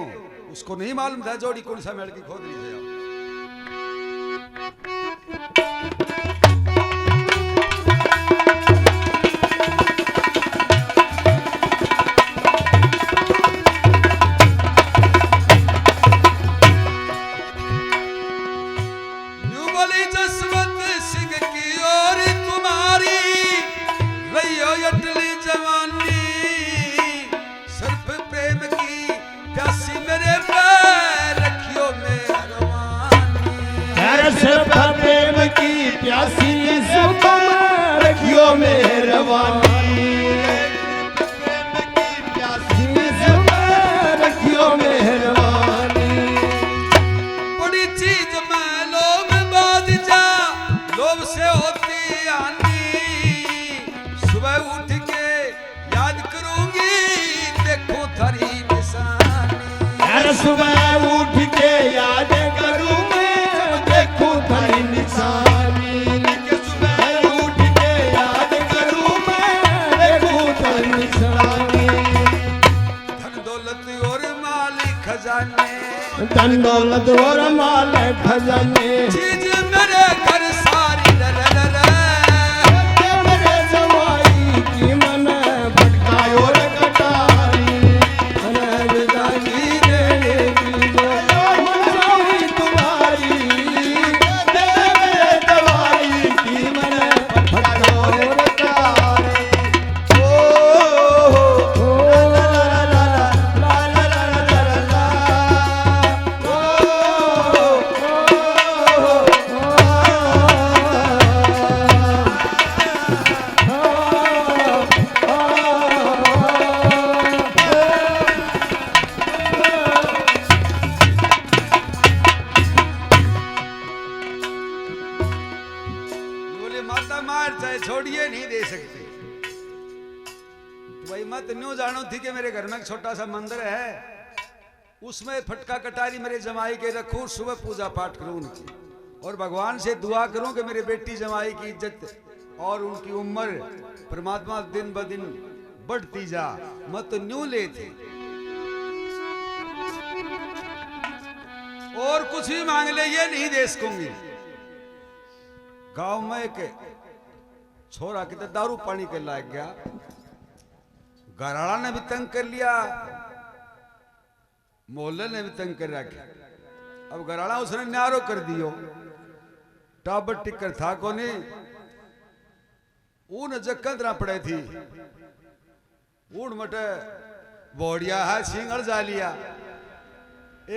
उसको नहीं मालूम था जोड़ी कौन सा मेल की खोद ली से। प्यासी सुबह रखियो मेहरबानी, प्यासी सुबह रखियो मेहरबानी। बड़ी चीज में लोभ बाध जा, लोभ से होती आनी। सुबह उठ के याद करूंगी देखो थारी निशानी। सुबह उठ के याद करूंगी देखो थारी निशानी। धन दौलत और माल खजाने, चीज मेरे घर सारी मेरे जवाई की मन भटकायो कटारी। देने की जो मनसा हुई तुम्हारी, मेरे जवाई की मन भटकायो कटारी। छोड़िए नहीं दे सकते। भाई मत न्यू जानो थी कि मेरे घर में एक छोटा सा मंदिर है, उसमें फटका कटारी मेरे जमाई के रखूं, सुबह पूजा पाठ करूं उनकी, और भगवान से दुआ करूं कि मेरे बेटी जमाई की इज्जत और उनकी उम्र परमात्मा दिन ब दिन बढ़ती जा। मत न्यू ले थे और कुछ भी मांग ले ये नहीं दे सकूंगी। गांव में एक छोरा कितना दारू पानी के लायक गया, घराड़ा ने भी तंग कर लिया, मोहल्ले ने भी तंग कर रखा। अब घराड़ा उसने न्यारो कर दियो, टाबर टिकर था को नहीं, ऊन जकंदरा पड़े थी, ऊन मटे बोड़िया है सिंगल जा लिया।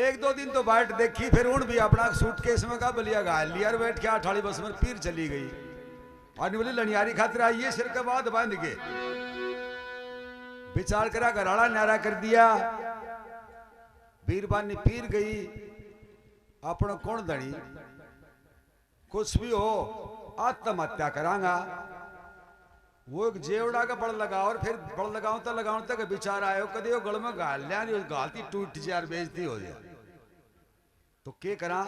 एक दो दिन तो बाट देखी, फिर ऊन भी अपना सूटकेस में का बलिया गाल लिया और बैठ के 8 बस में पीर चली गई। आने वाली लनियारी खातिर आई है, सिर के बाद बांध के विचार करा, घराड़ा न्यारा कर दिया। बीरबानी पीर गई, अपना कौन धनी कुछ भी हो आत्महत्या करांगा। वो एक जेवड़ा का बड़ लगाओ, और फिर बड़ लगाऊं तक विचार आयो कदे वो गल में गाल लिया, गालती टूट जार बेइज्जती हो जाए तो के करा,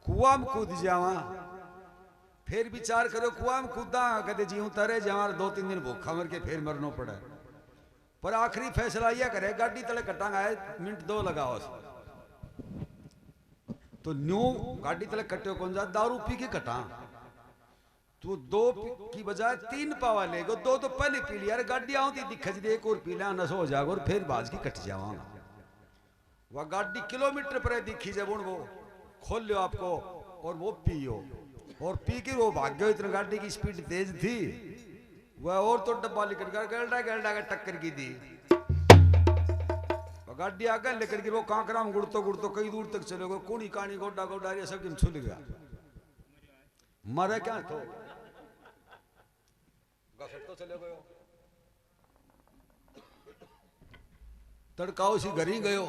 कुआं में कूद जावा। फिर विचार करो कुआं में कूदा, कदे जीव तरे जावा, 2-3 दिन भूखा मर के फिर मरना पड़े। पर आखिरी फैसला यह करे, गाड़ी तले कटांगा, मिनट 2 लगाओ तो न्यू गाड़ी तले कट्टे कौन जा, दारू पी के कटा तो 2 की बजाय 3 पावा लेगो, 2 तो पहले पी लिया, गाड़ी आती दिखज दे, एक और पी लिया, नशो हो जाएगा और फिर बाज की कट जावांगा। वह गाड़ी किलोमीटर पर दिखी जब वो खोल लो आपको और वो पियो, और पी के वो भाग गयो। इतना गाड़ी की स्पीड तेज थी, वह और तो डब्बा लेकर गलडा का टक्कर की दी। गाड़ी आगे लेकर के वो कांकरा में गुड़तो कई दूर तक चले गए, कूड़ी कानी गोडा गोडा ये सब छुल गया, मरे क्या तो तो चले गयो। तड़काओ सी घरी गयो,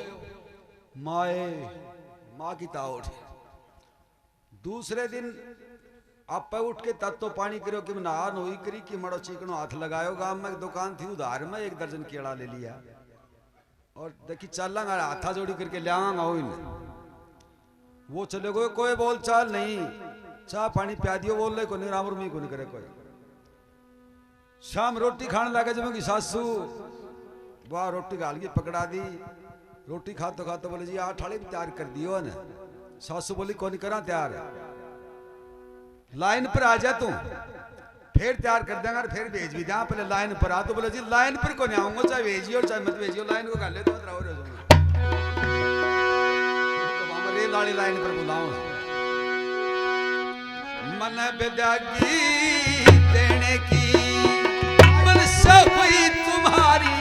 माँ की ताव उठी। दूसरे दिन आप पे उठ के तब तो पानी करो कि नहा नोई करी कि मड़ो चिकनो हाथ लगायो। गांव में एक दुकान थी उधार में 1 दर्जन केड़ा ले लिया, और देखी चलांगा हाथा जोड़ी करके लियांगा वो चले गए। कोई बोल चाल नहीं, चाह पानी प्या दियो बोल रहे, कोई राम रुमी कोई करे कोई। शाम रोटी खाने लगे जब की सासू वाह रोटी गाल के पकड़ा दी। रोटी खाते खाते बोले जी 8 थाली भी तैयार कर दियो न। सासू बोली कौन करा तैयार, लाइन पर आ जा तू, फिर तैयार कर देंगे, फिर भेज भी दें। पहले लाइन पर आ, तो बोले जी लाइन पर कौन आऊंगा, चाहे भेजियो चाहे मत भेजियो, लाइन को कर ले तो रेल वाली लाइन पर बुलाओ। मन बेदागी देने की मनसा हुई तुम्हारी,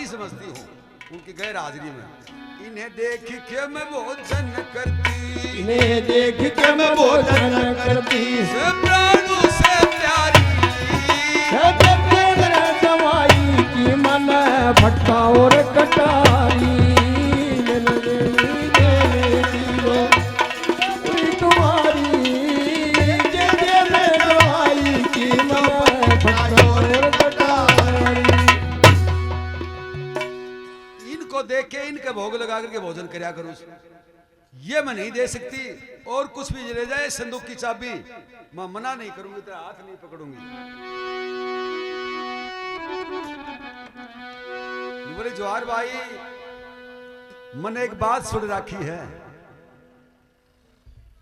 समझती हूँ उनकी गैर हाजिरी में। इन्हें देख के मैं भोजन करती, इन्हें देख के मैं भोजन करती, प्राणों से प्यारी जवाई की मन फटका और कटारी। तुम्हारी जवाई की मन फटका और कटारी। देख के इनके भोग लगा करके भोजन करया करूं, ये मैं नहीं दे सकती। और कुछ भी ले जाए संदूक की चाबी, मैं मना नहीं करूंगी, तेरा हाथ नहीं पकड़ूंगी। बोले जवाहर भाई, मैंने एक बात सुन रखी है,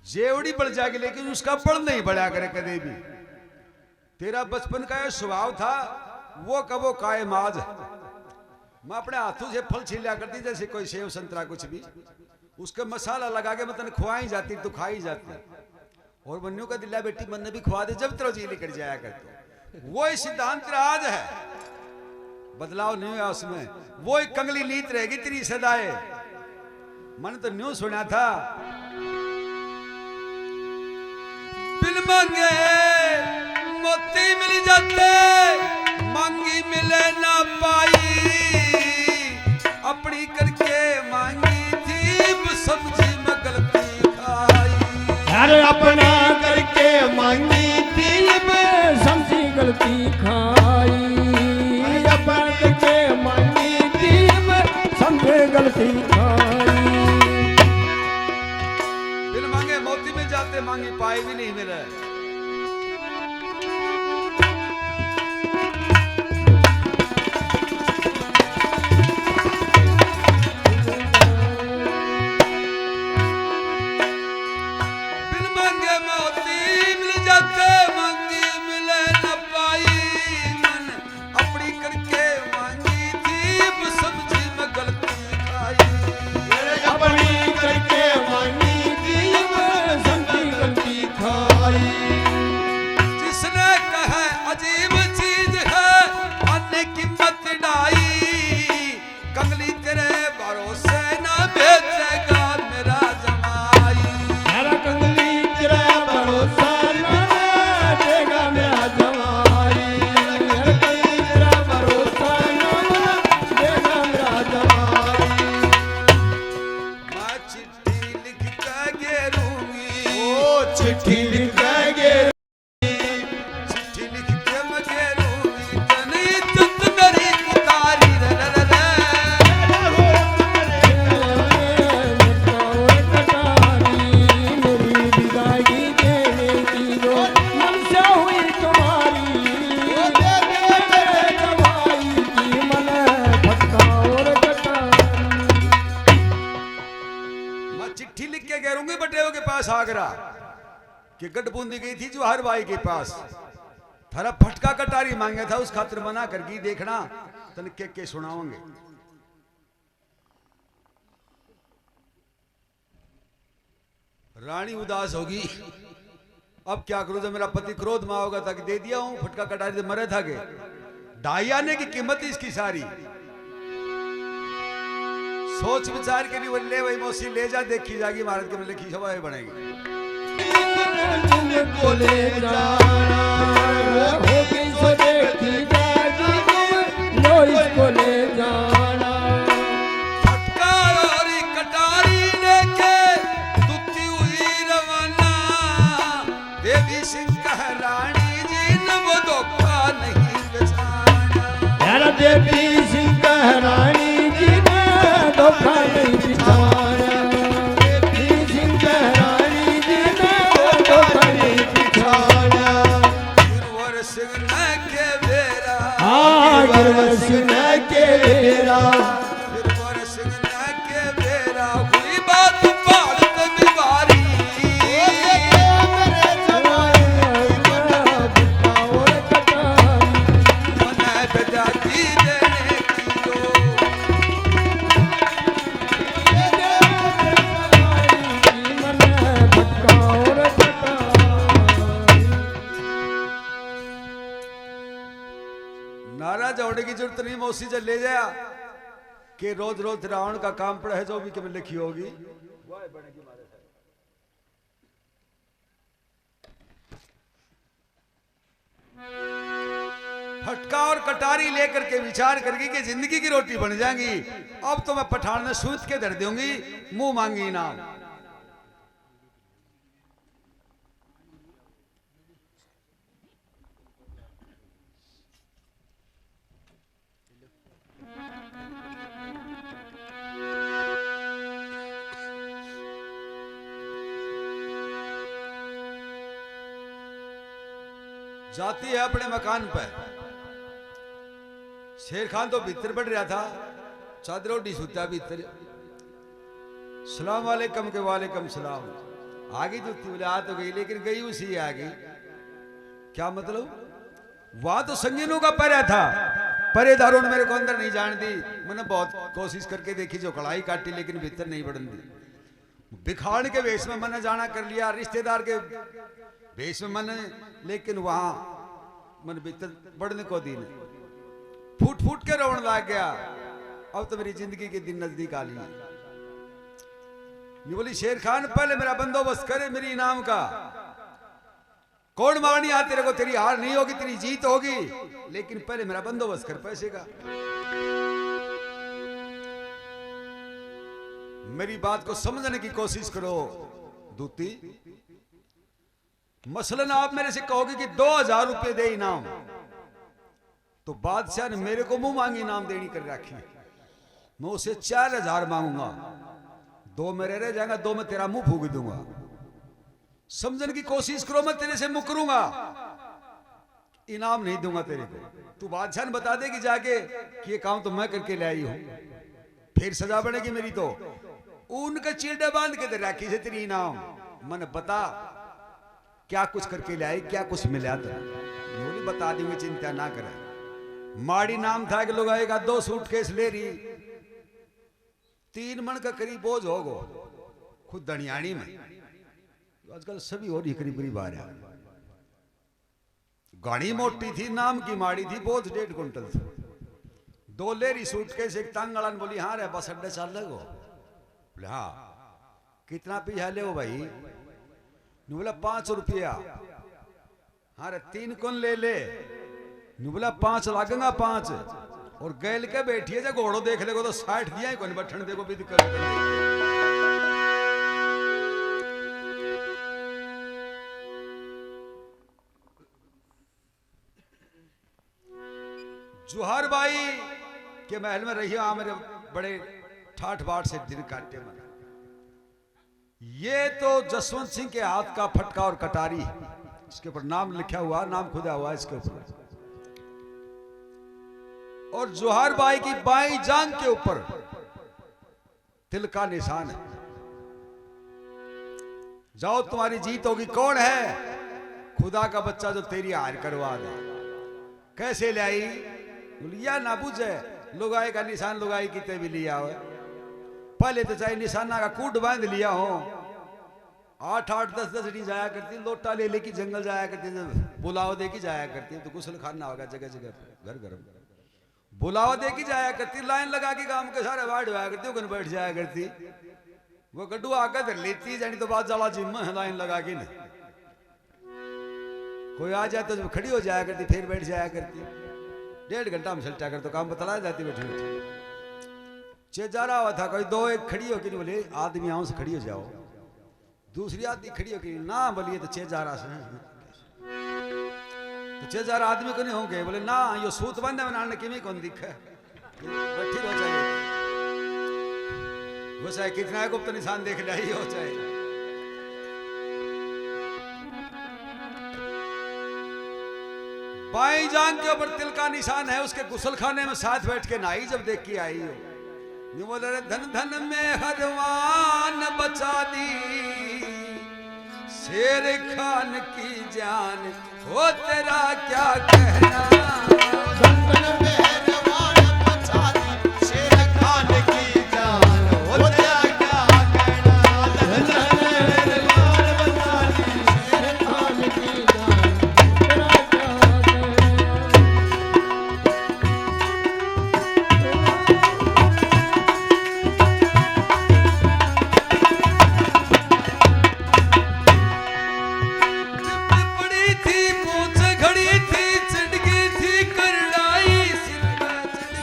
जेवड़ी बढ़ जाएगी लेकिन उसका पढ़ नहीं बढ़ा करे कभी भी। तेरा बचपन का यह स्वभाव था, वो कबो कायमाज है। मैं अपने हाथों से फल छीलिया करती, जैसे कोई सेव संतरा कुछ भी, उसका मसाला लगा के मैं तने खुआई जाती तो खाई जाती। और मन्नू का दिला बेटी मन भी खुआ दे जब तेरा जी लेकर जाया करते। वो सिद्धांत राज है, बदलाव नहीं हुआ उसमें। वो एक कंगली नीत रहेगी तेरी सदाए। मैंने तो न्यू सुना था, बिल मांगे मोती मिल जाते, मांगी मिले ना पाई, अपनी करके मांगी थी, समझी मैं गलती खाई। अरे अपना करके मांगी थी, समझी गलती खाई। अपना करके मांगी थी, समझे गलती खाई। बिन मांगे मोती में जाते, मांगी पाई भी नहीं मिले। चिट्ठी लिख के चिट्ठी लिख के मगेरूंगी, तनी तुत मेरी उतारी रे रे रे। मेरी विदाई देने की जो मनसा हुई तुम्हारी, जवाई की मन भटका और कटारी। मैं चिट्ठी लिख के गेरूंगी बटेव के पास आगरा, कि गठबूंदी गई थी जोहर बाई के पास, थारा फटका कटारी मांगा था, उस खातिर मना कर गई। देखना तन के सुनाओगे। रानी उदास होगी, अब क्या करूं, जब मेरा पति क्रोध में होगा था कि दे दिया हूं फटका कटारी, तो मरे था के 2.5 आने की कीमत इसकी सारी। सोच विचार के लिए ले भाई मौसी ले जा, देखी जाएगी भारत के में लिखी सभा बनेगी। तुमको ले जाना हो गई सो देखी जाएगी, लो इसको ले जाना। फटका और कटारी लेके दुखती हुई रवाना, देवी सिंह कह रानी जी ने वो धोखा नहीं बिछाना। यार देवी सिंह कह रानी जी ने धोखा नहीं बिछाना। देवी सिंह कह रानी जी ने धोखा नहीं बिछाना। गिरवर सिंह न के बेरा, गिरवर सिंह के बेरा, गिरवर सिंह न के बेरा, हुई बात भारत दीवारी। मन बजाती देने की जो, नारा जोड़ने की जरूरत नहीं, मौसी से ले जाया कि रोज रोज रावण का काम पड़ा है, जो भी कभी लिखी होगी। फटका और कटारी लेकर के विचार करगी कि जिंदगी की रोटी बन जाएंगी। अब तो मैं पठान में सूत के धर दूंगी, मुंह मांगी इनाम। जाती है अपने मकान पर, शेर खान तो भीतर बढ़ रहा था, चादरों डी सूता भीतर। सलाम वालेकुम के वालेकुम सलाम। आगे तो बोले आ तो गई, लेकिन गई उसी आगे। क्या मतलब, वहां तो संगीनों का पैरा था, परेदारों ने मेरे को अंदर नहीं जान दी। मैंने बहुत कोशिश करके देखी, जो कढ़ाई काटी, लेकिन भीतर नहीं बढ़न दी। बिखाड़ के वेश में मैंने जाना कर लिया, रिश्तेदार के वेश में मैंने, लेकिन वहां मैंने भीतर बढ़ने को दी नहीं। फूट फूट के रोने लग गया। अब तो मेरी जिंदगी के दिन नजदीक आ लिए। ये बोली शेर खान पहले मेरा बंदोबस्त करे मेरी इनाम का। कौन मारनी आ तेरे को, तेरी हार नहीं होगी, तेरी जीत होगी, लेकिन पहले मेरा बंदोबस्त कर पैसे का। मेरी बात को समझने की कोशिश करो दूती। मसलन आप मेरे से कहोगे कि 2000 रुपए दे इनाम, तो बादशाह ने मेरे को मुंह मांगी इनाम देनी कर रखी, मैं उसे 4000 मांगूंगा, 2 मेरे रह जाएगा, 2 में तेरा मुंह फूक दूंगा। समझने की कोशिश करो, मैं तेरे से मुकरूंगा, इनाम नहीं दूंगा तेरे को। तू बादशाह ने बता देगी जाके कि ये काम तो मैं करके ले आई हूं, फिर सजा बनेगी मेरी। तो उनके चिल्डे बांध के दे राखी से तेरी इनाम, मैंने बता क्या कुछ करके ले आई, क्या कुछ मिला, तो बोली बता दूंगी, चिंता ना करे। माड़ी नाम था कि लोग आएगा 2 सूटकेस ले रही, 3 मन का करीब बोझ होगो खुद दनियाणी में। आजकल सभी हो रही करीब करीब आ रहा। गाड़ी मोटी थी, नाम की माड़ी थी, बोझ 1.5 कुंटल था। 2 ले रही सूटकेस, एक तांगड़ा ने बोली हाँ रे बस अड्डे चल लगो, बोले हाँ कितना पीछा ले भाई, नु बोला 5 रुपया। हाँ रे 3 कौन ले ले, नु बोला 5 लागेगा 5, और गैल के बैठिए जा घोड़ो देख लेगो तो 60 दिया ही कौन बैठन देखो भी दिक्कत। जुहार बाई के महल में रही, मेरे बड़े ठाठ बाट से दिन काटे मन। ये तो जसवंत सिंह के हाथ का फटका और कटारी, इसके ऊपर नाम लिखा हुआ, नाम खुदा हुआ इसके ऊपर। और जुहार बाई की बाई जांग के ऊपर तिल का निशान है। जाओ तुम्हारी जीत होगी। कौन है? खुदा का बच्चा जो तेरी हार करवा दे। कैसे ले आई? लिया ना बुझे, लुगाई का निशान लुगाई की भी लिया हो। पहले तो चाहे निशाना का कूट बांध लिया हो, 8-8 10-10 डी जाया करती, लोटा ले लेके जंगल जाया करती, बुलावा दे के जाया करती, तो गुसल खाना होगा जगह जगह घर घर बुलावा दे के जाया करती, लाइन लगा के गांव के सारे वार्ड हुआ करती, उगन बैठ जाया करती। वो गड्डू आकर धर लेती जानी तो बात जाला जिम्मा है लाइन लगा के ना, कोई आ जाए तो खड़ी हो जाया करती, फिर बैठ जाया करती। 1.5 घंटा में चलता कर तो काम बतला जाती बैठी बैठी। चे जा रहा हुआ था, कोई 2-1 खड़ी हो कि नहीं, बोले आदमी आओ से खड़ी हो जाओ। दूसरी आदमी खड़ी हो कि ना, बोलिए तो चे जा रहा से, तो चे जा रहा आदमी को नहीं होंगे, बोले ना यो सूत बंद है बनाने की कौन दिखे बैठी हो जाए, वो चाहे कितना गुप्त निशान देख लिया ही हो चाहे। बाई जांग के ऊपर तिल का निशान है, उसके गुसल खाने में साथ बैठ के नाई जब देख के आई हो, बोले धन धन में हरवान बचा दी, शेर खान की जान हो तेरा क्या कहना। धन धन में हरवान बचा दी, शेर खान की जान हो तेरा क्या कहना। धन धन में हरवान बचा दी, शेर खान की जान तेरा क्या कहना।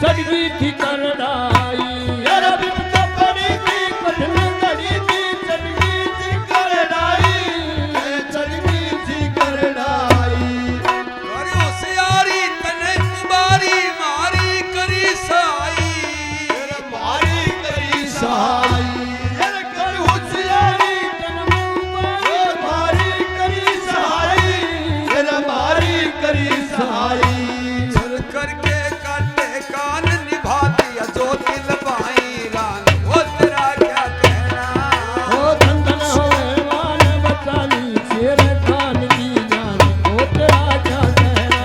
सड़गी थी करनाई, यार बिप तो पड़ी थी कठिन घड़ी थी, सड़गी थी करनाई, सड़गी थी करनाई। अरे होशियारी तने कुमारी मारी करी साई, मारी करी सहाई, यार कर होशियारी तन मारी करी सहाई, यार मारी करी सहाई। चल करके काटे कान निभा दिया जो दिल बाई रान हो तेरा क्या कहना। ओ धन धन होए मान बचाली, शेर खान की जान हो तेरा क्या कहना।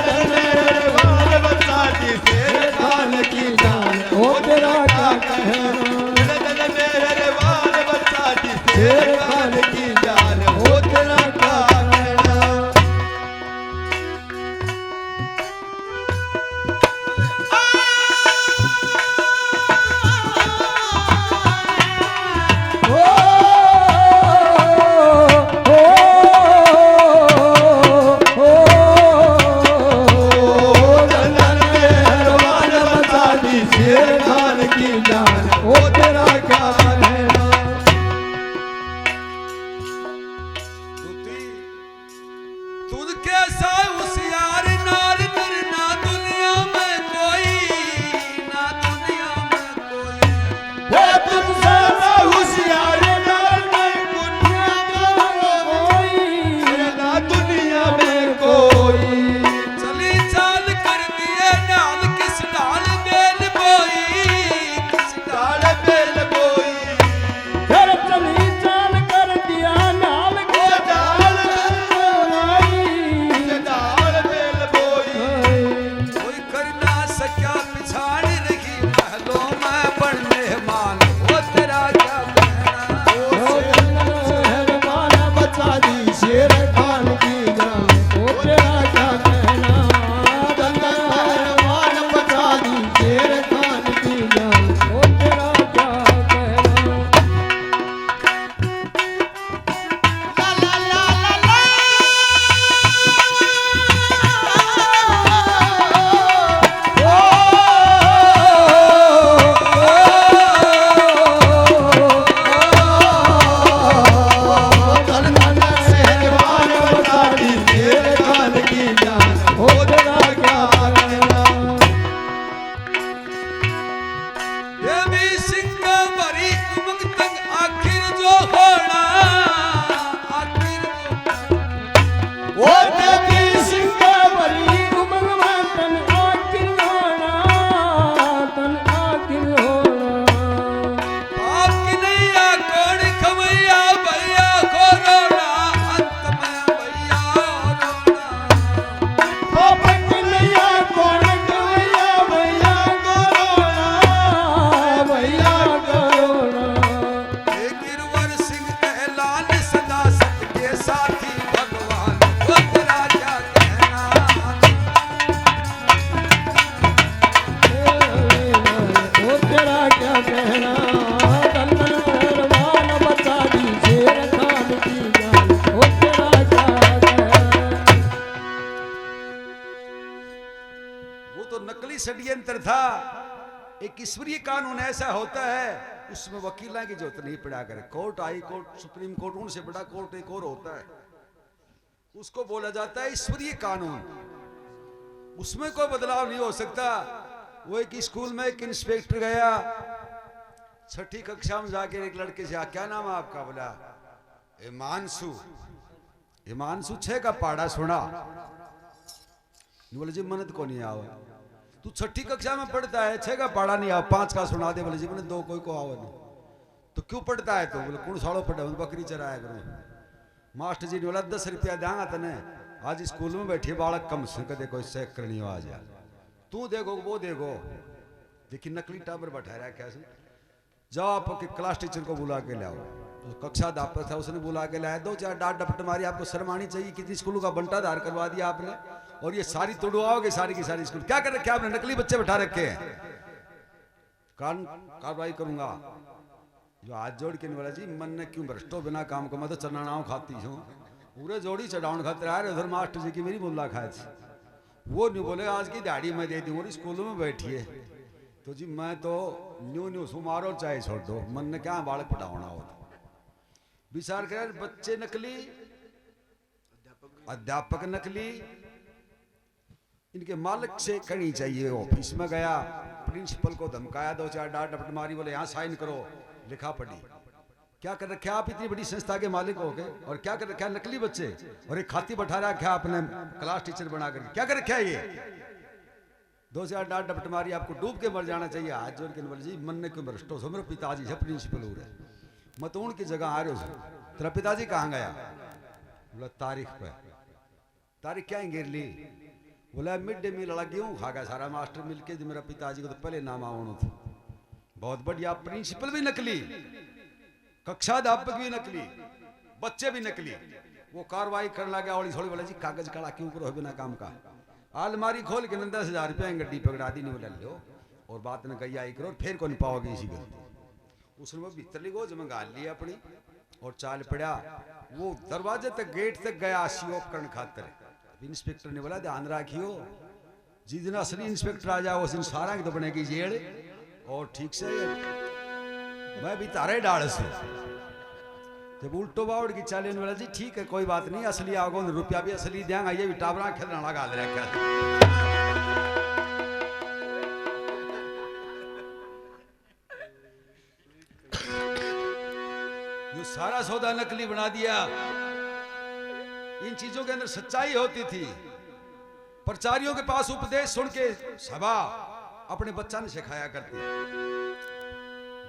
धन धन बचा दी, शेर खान की जान हो तेरा क्या कहना। धन मेरे वाल बचा दी, शेर खान की जान हो तेरा क्या कहना। ओ की जान ओ तेरा क्या कहना। तुझ कैसा होशियार नार करना दुनिया में कोई, ना दुनिया में कोई। वो तुमसे होशियार नार दुनिया में कोई, ना दुनिया में कोई। चली चाल कर दिए नाल किस डाल बेल बोई, किस डाल बेल बोई। फिर चली चाल कर दिया नाल के डाल बेल बोई। कोई कर ना सका पिछाड़ रही महलों में पड़ने मान, वो तेरा क्या कहना। माना बचा दी शेर खान की जान ओ तेरा क्या कहना। मान बचा दी शेर खान की जान ओ तेरा क्या कहना। ला ला ला ला मान बचा दी शेर खान की जान ओ तेरा क्या कहना। ये भी सिंह भरी उमंग तंग आखिर जो होना, आखिर जो वो देवी सिंह भरी उमंग में तन आखिर होना, तन आखिर होना। बाप की नैया कौन खमैया भैया को रोना, अंत में भैया रोना। बाप की नैया कौन गवैया भैया को रोना, भैया को रोना। ये गिरवर सिंह ऐलान सदा सबके साथी भगवान, वो तेरा क्या कहना। ओ तेरा क्या कहना। मान बचा दी शेर खान की जान ओ तेरा क्या कहना। वो तो नकली षड्यंत्र था। एक ईश्वरीय कानून ऐसा होता है उसमें वकीलों की जरूरत नहीं पड़ा करे। Court, high court, supreme court, उनसे बड़ा कोर्ट एक और होता है, उसको बोला जाता है ईश्वरीय कानून। उसमें कोई बदलाव नहीं हो सकता। वो एक स्कूल में एक इंस्पेक्टर गया, छठी कक्षा में जाकर एक लड़के से क्या नाम है आपका, बोला हिमांशु। हिमांशु 6 का पढ़ा सुना। बोले जी मनत को नहीं आवा। तू छठी कक्षा में पढ़ता है, 6 का पढ़ा नहीं आ, 5 का सुना दे। बोले जी मैंने 2 कोई को आवा नहीं। तो क्यों पढ़ता है? तो बोले कौन सालों पढ़ा, बकरी चराया करूँ। मास्टर जी ने बोला 10 रुपया देंगा तने, आज स्कूल में बैठिए बालक कम से कदे कोई चेक करनी आ जा। तू देखो वो देखो, देखिए नकली टाबर बैठा रहा कैसे। जाओ आपके क्लास टीचर को बुला के लाओ। तो कक्षा अध्यापक था, उसने बुला के लाया। 2-4 डांट डपट मारी। आपको शर्म आनी चाहिए, कितनी स्कूलों का बंटा धार करवा दिया आपने, और ये सारी तोड़वाओगे सारी की सारी स्कूल। क्या कर रखे आपने? नकली बच्चे बैठा रखे हैं। कार्रवाई करूंगा। जो हाथ जोड़ के बोला जी मन ने क्यों भ्रष्टो बिना काम को, मैं तो चनानाव खाती हूँ, पूरे जोड़ी चढ़ाउन खाते आ रहे। उधर मास्टर जी की मेरी मुल्ला खाए थी। वो नहीं बोले आज की दाढ़ी मैं दे दूँ, स्कूलों में बैठिए। तो जी मैं तो न्यू सुमारो चाहे छोड़ दो, मन ने क्या बालक पढ़ाना होता। विचार कर, बच्चे नकली, अध्यापक नकली, इनके मालिक से करनी चाहिए। ऑफिस में गया, प्रिंसिपल को धमकाया, 2-4 डांट डपट मारी, बोले यहाँ साइन करो, लिखा पढ़ी। क्या कर रखे आप इतनी बड़ी संस्था के मालिक हो गए, और क्या कर रखे नकली बच्चे, और एक खाती बैठा रखा आपने क्लास टीचर बना करके। क्या कर रखा है ये? 2-4 डांट डपट मारी, आपको डूब के मर जाना चाहिए। हाथ जोड़ के बोले जी मन ने क्यों भ्रष्टो हो, मेरे पिताजी है प्रिंसिपल हो रहे, मैं तो उनकी जगह आ रहे हो। तेरा पिताजी कहाँ गया? बोला तारीख पे। तारीख क्या गिर ली? बोला मिड डे मील वाला गेहूँ खा गया सारा मास्टर मिलके। जो मेरा पिताजी को तो पहले नाम आवणो था। बहुत बढ़िया। प्रिंसिपल भी नकली, कक्षा अध्यापक भी नकली, बच्चे भी नकली। वो कार्रवाई करने लगा, और थोड़ी बोला जी कागज काला क्यों करो बिना काम का। अलमारी खोल के 10,000 रुपया गड्डी पकड़ा दी। नहीं बोला लो, और बात न कही आई करो, फिर कौन पाओगे इसी गलती। उसने वो भीतर लिखो जब गाल लिया अपनी, और चाल पड़ा। वो दरवाजे तक गेट तक गया सीओप करने खातर। इंस्पेक्टर ने बोला ध्यान रखियो, जिस दिन असली इंस्पेक्टर आ जाओ उस दिन सारा की तो बनेगी जेल, और ठीक से मैं भी तारे डाल से जब उल्टो बावड़ की चालीन वाला जी ठीक है कोई बात नहीं असली आगो रुपया भी असली देंगे ये भी टाबरा खेलना लगा दे जो सारा सौदा नकली बना दिया। इन चीजों के अंदर सच्चाई होती थी। प्रचारियों के पास उपदेश सुन के सभा अपने बच्चा ने सिखाया करती।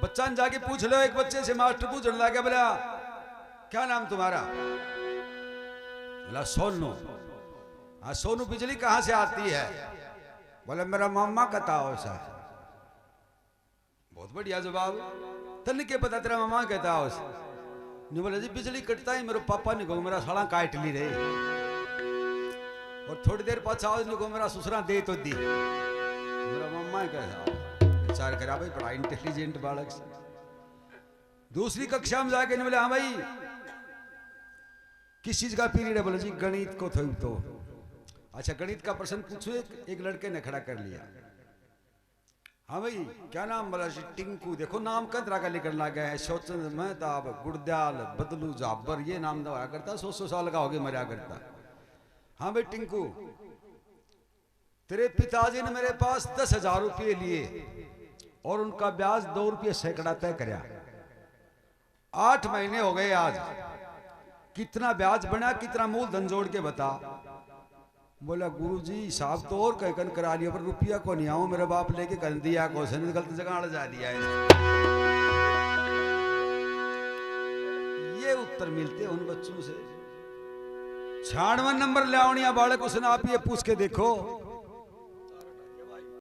बच्चा ने जाके पूछ लो एक बच्चे से मास्टर पूछने लगा बोला क्या नाम तुम्हारा? बोला सोनू। हाँ सोनू बिजली कहां से आती है? बोला मेरा मामा कहता हो सा। बहुत बढ़िया जवाब। तन के पता तेरा मामा कहता हो नहीं? बोला जी बिजली कटता है मेरे पापा ने कहो मेरा साला काट ली रे और थोड़ी देर पाछा को मेरा ससुरा दे तो दी मेरा मम्मा कहता विचार करा भाई बड़ा इंटेलिजेंट बालक से। दूसरी कक्षा में जाके बोले हाँ भाई किस चीज का पीरियड है? बोले जी गणित को थोड़ी तो। अच्छा गणित का प्रश्न पूछो। एक लड़के ने खड़ा कर लिया। हाँ भाई क्या नाम? बोला जी टिंकू। देखो नाम कंतरा का लिखने लगा है शौचंद मेहताब गुड़दयाल बदलू जाबर ये नाम दवाया करता 100 साल का हो गया मरा करता। हाँ भाई टिंकू तेरे पिताजी ने मेरे पास 10,000 रुपये लिए और उनका ब्याज 2 रुपये सैकड़ा तय कराया। 8 महीने हो गए आज कितना ब्याज बना कितना मूलधन जोड़ के बता। बोला गुरुजी हिसाब तो और कहकर करा लिया पर रुपया को नहीं आऊं मेरा बाप लेके कर दिया क्वेश्चन गलत जगह जा दिया है। ये उत्तर मिलते उन बच्चों से। 96 नंबर ले आवनिया बालक उसने आप ये पूछ के देखो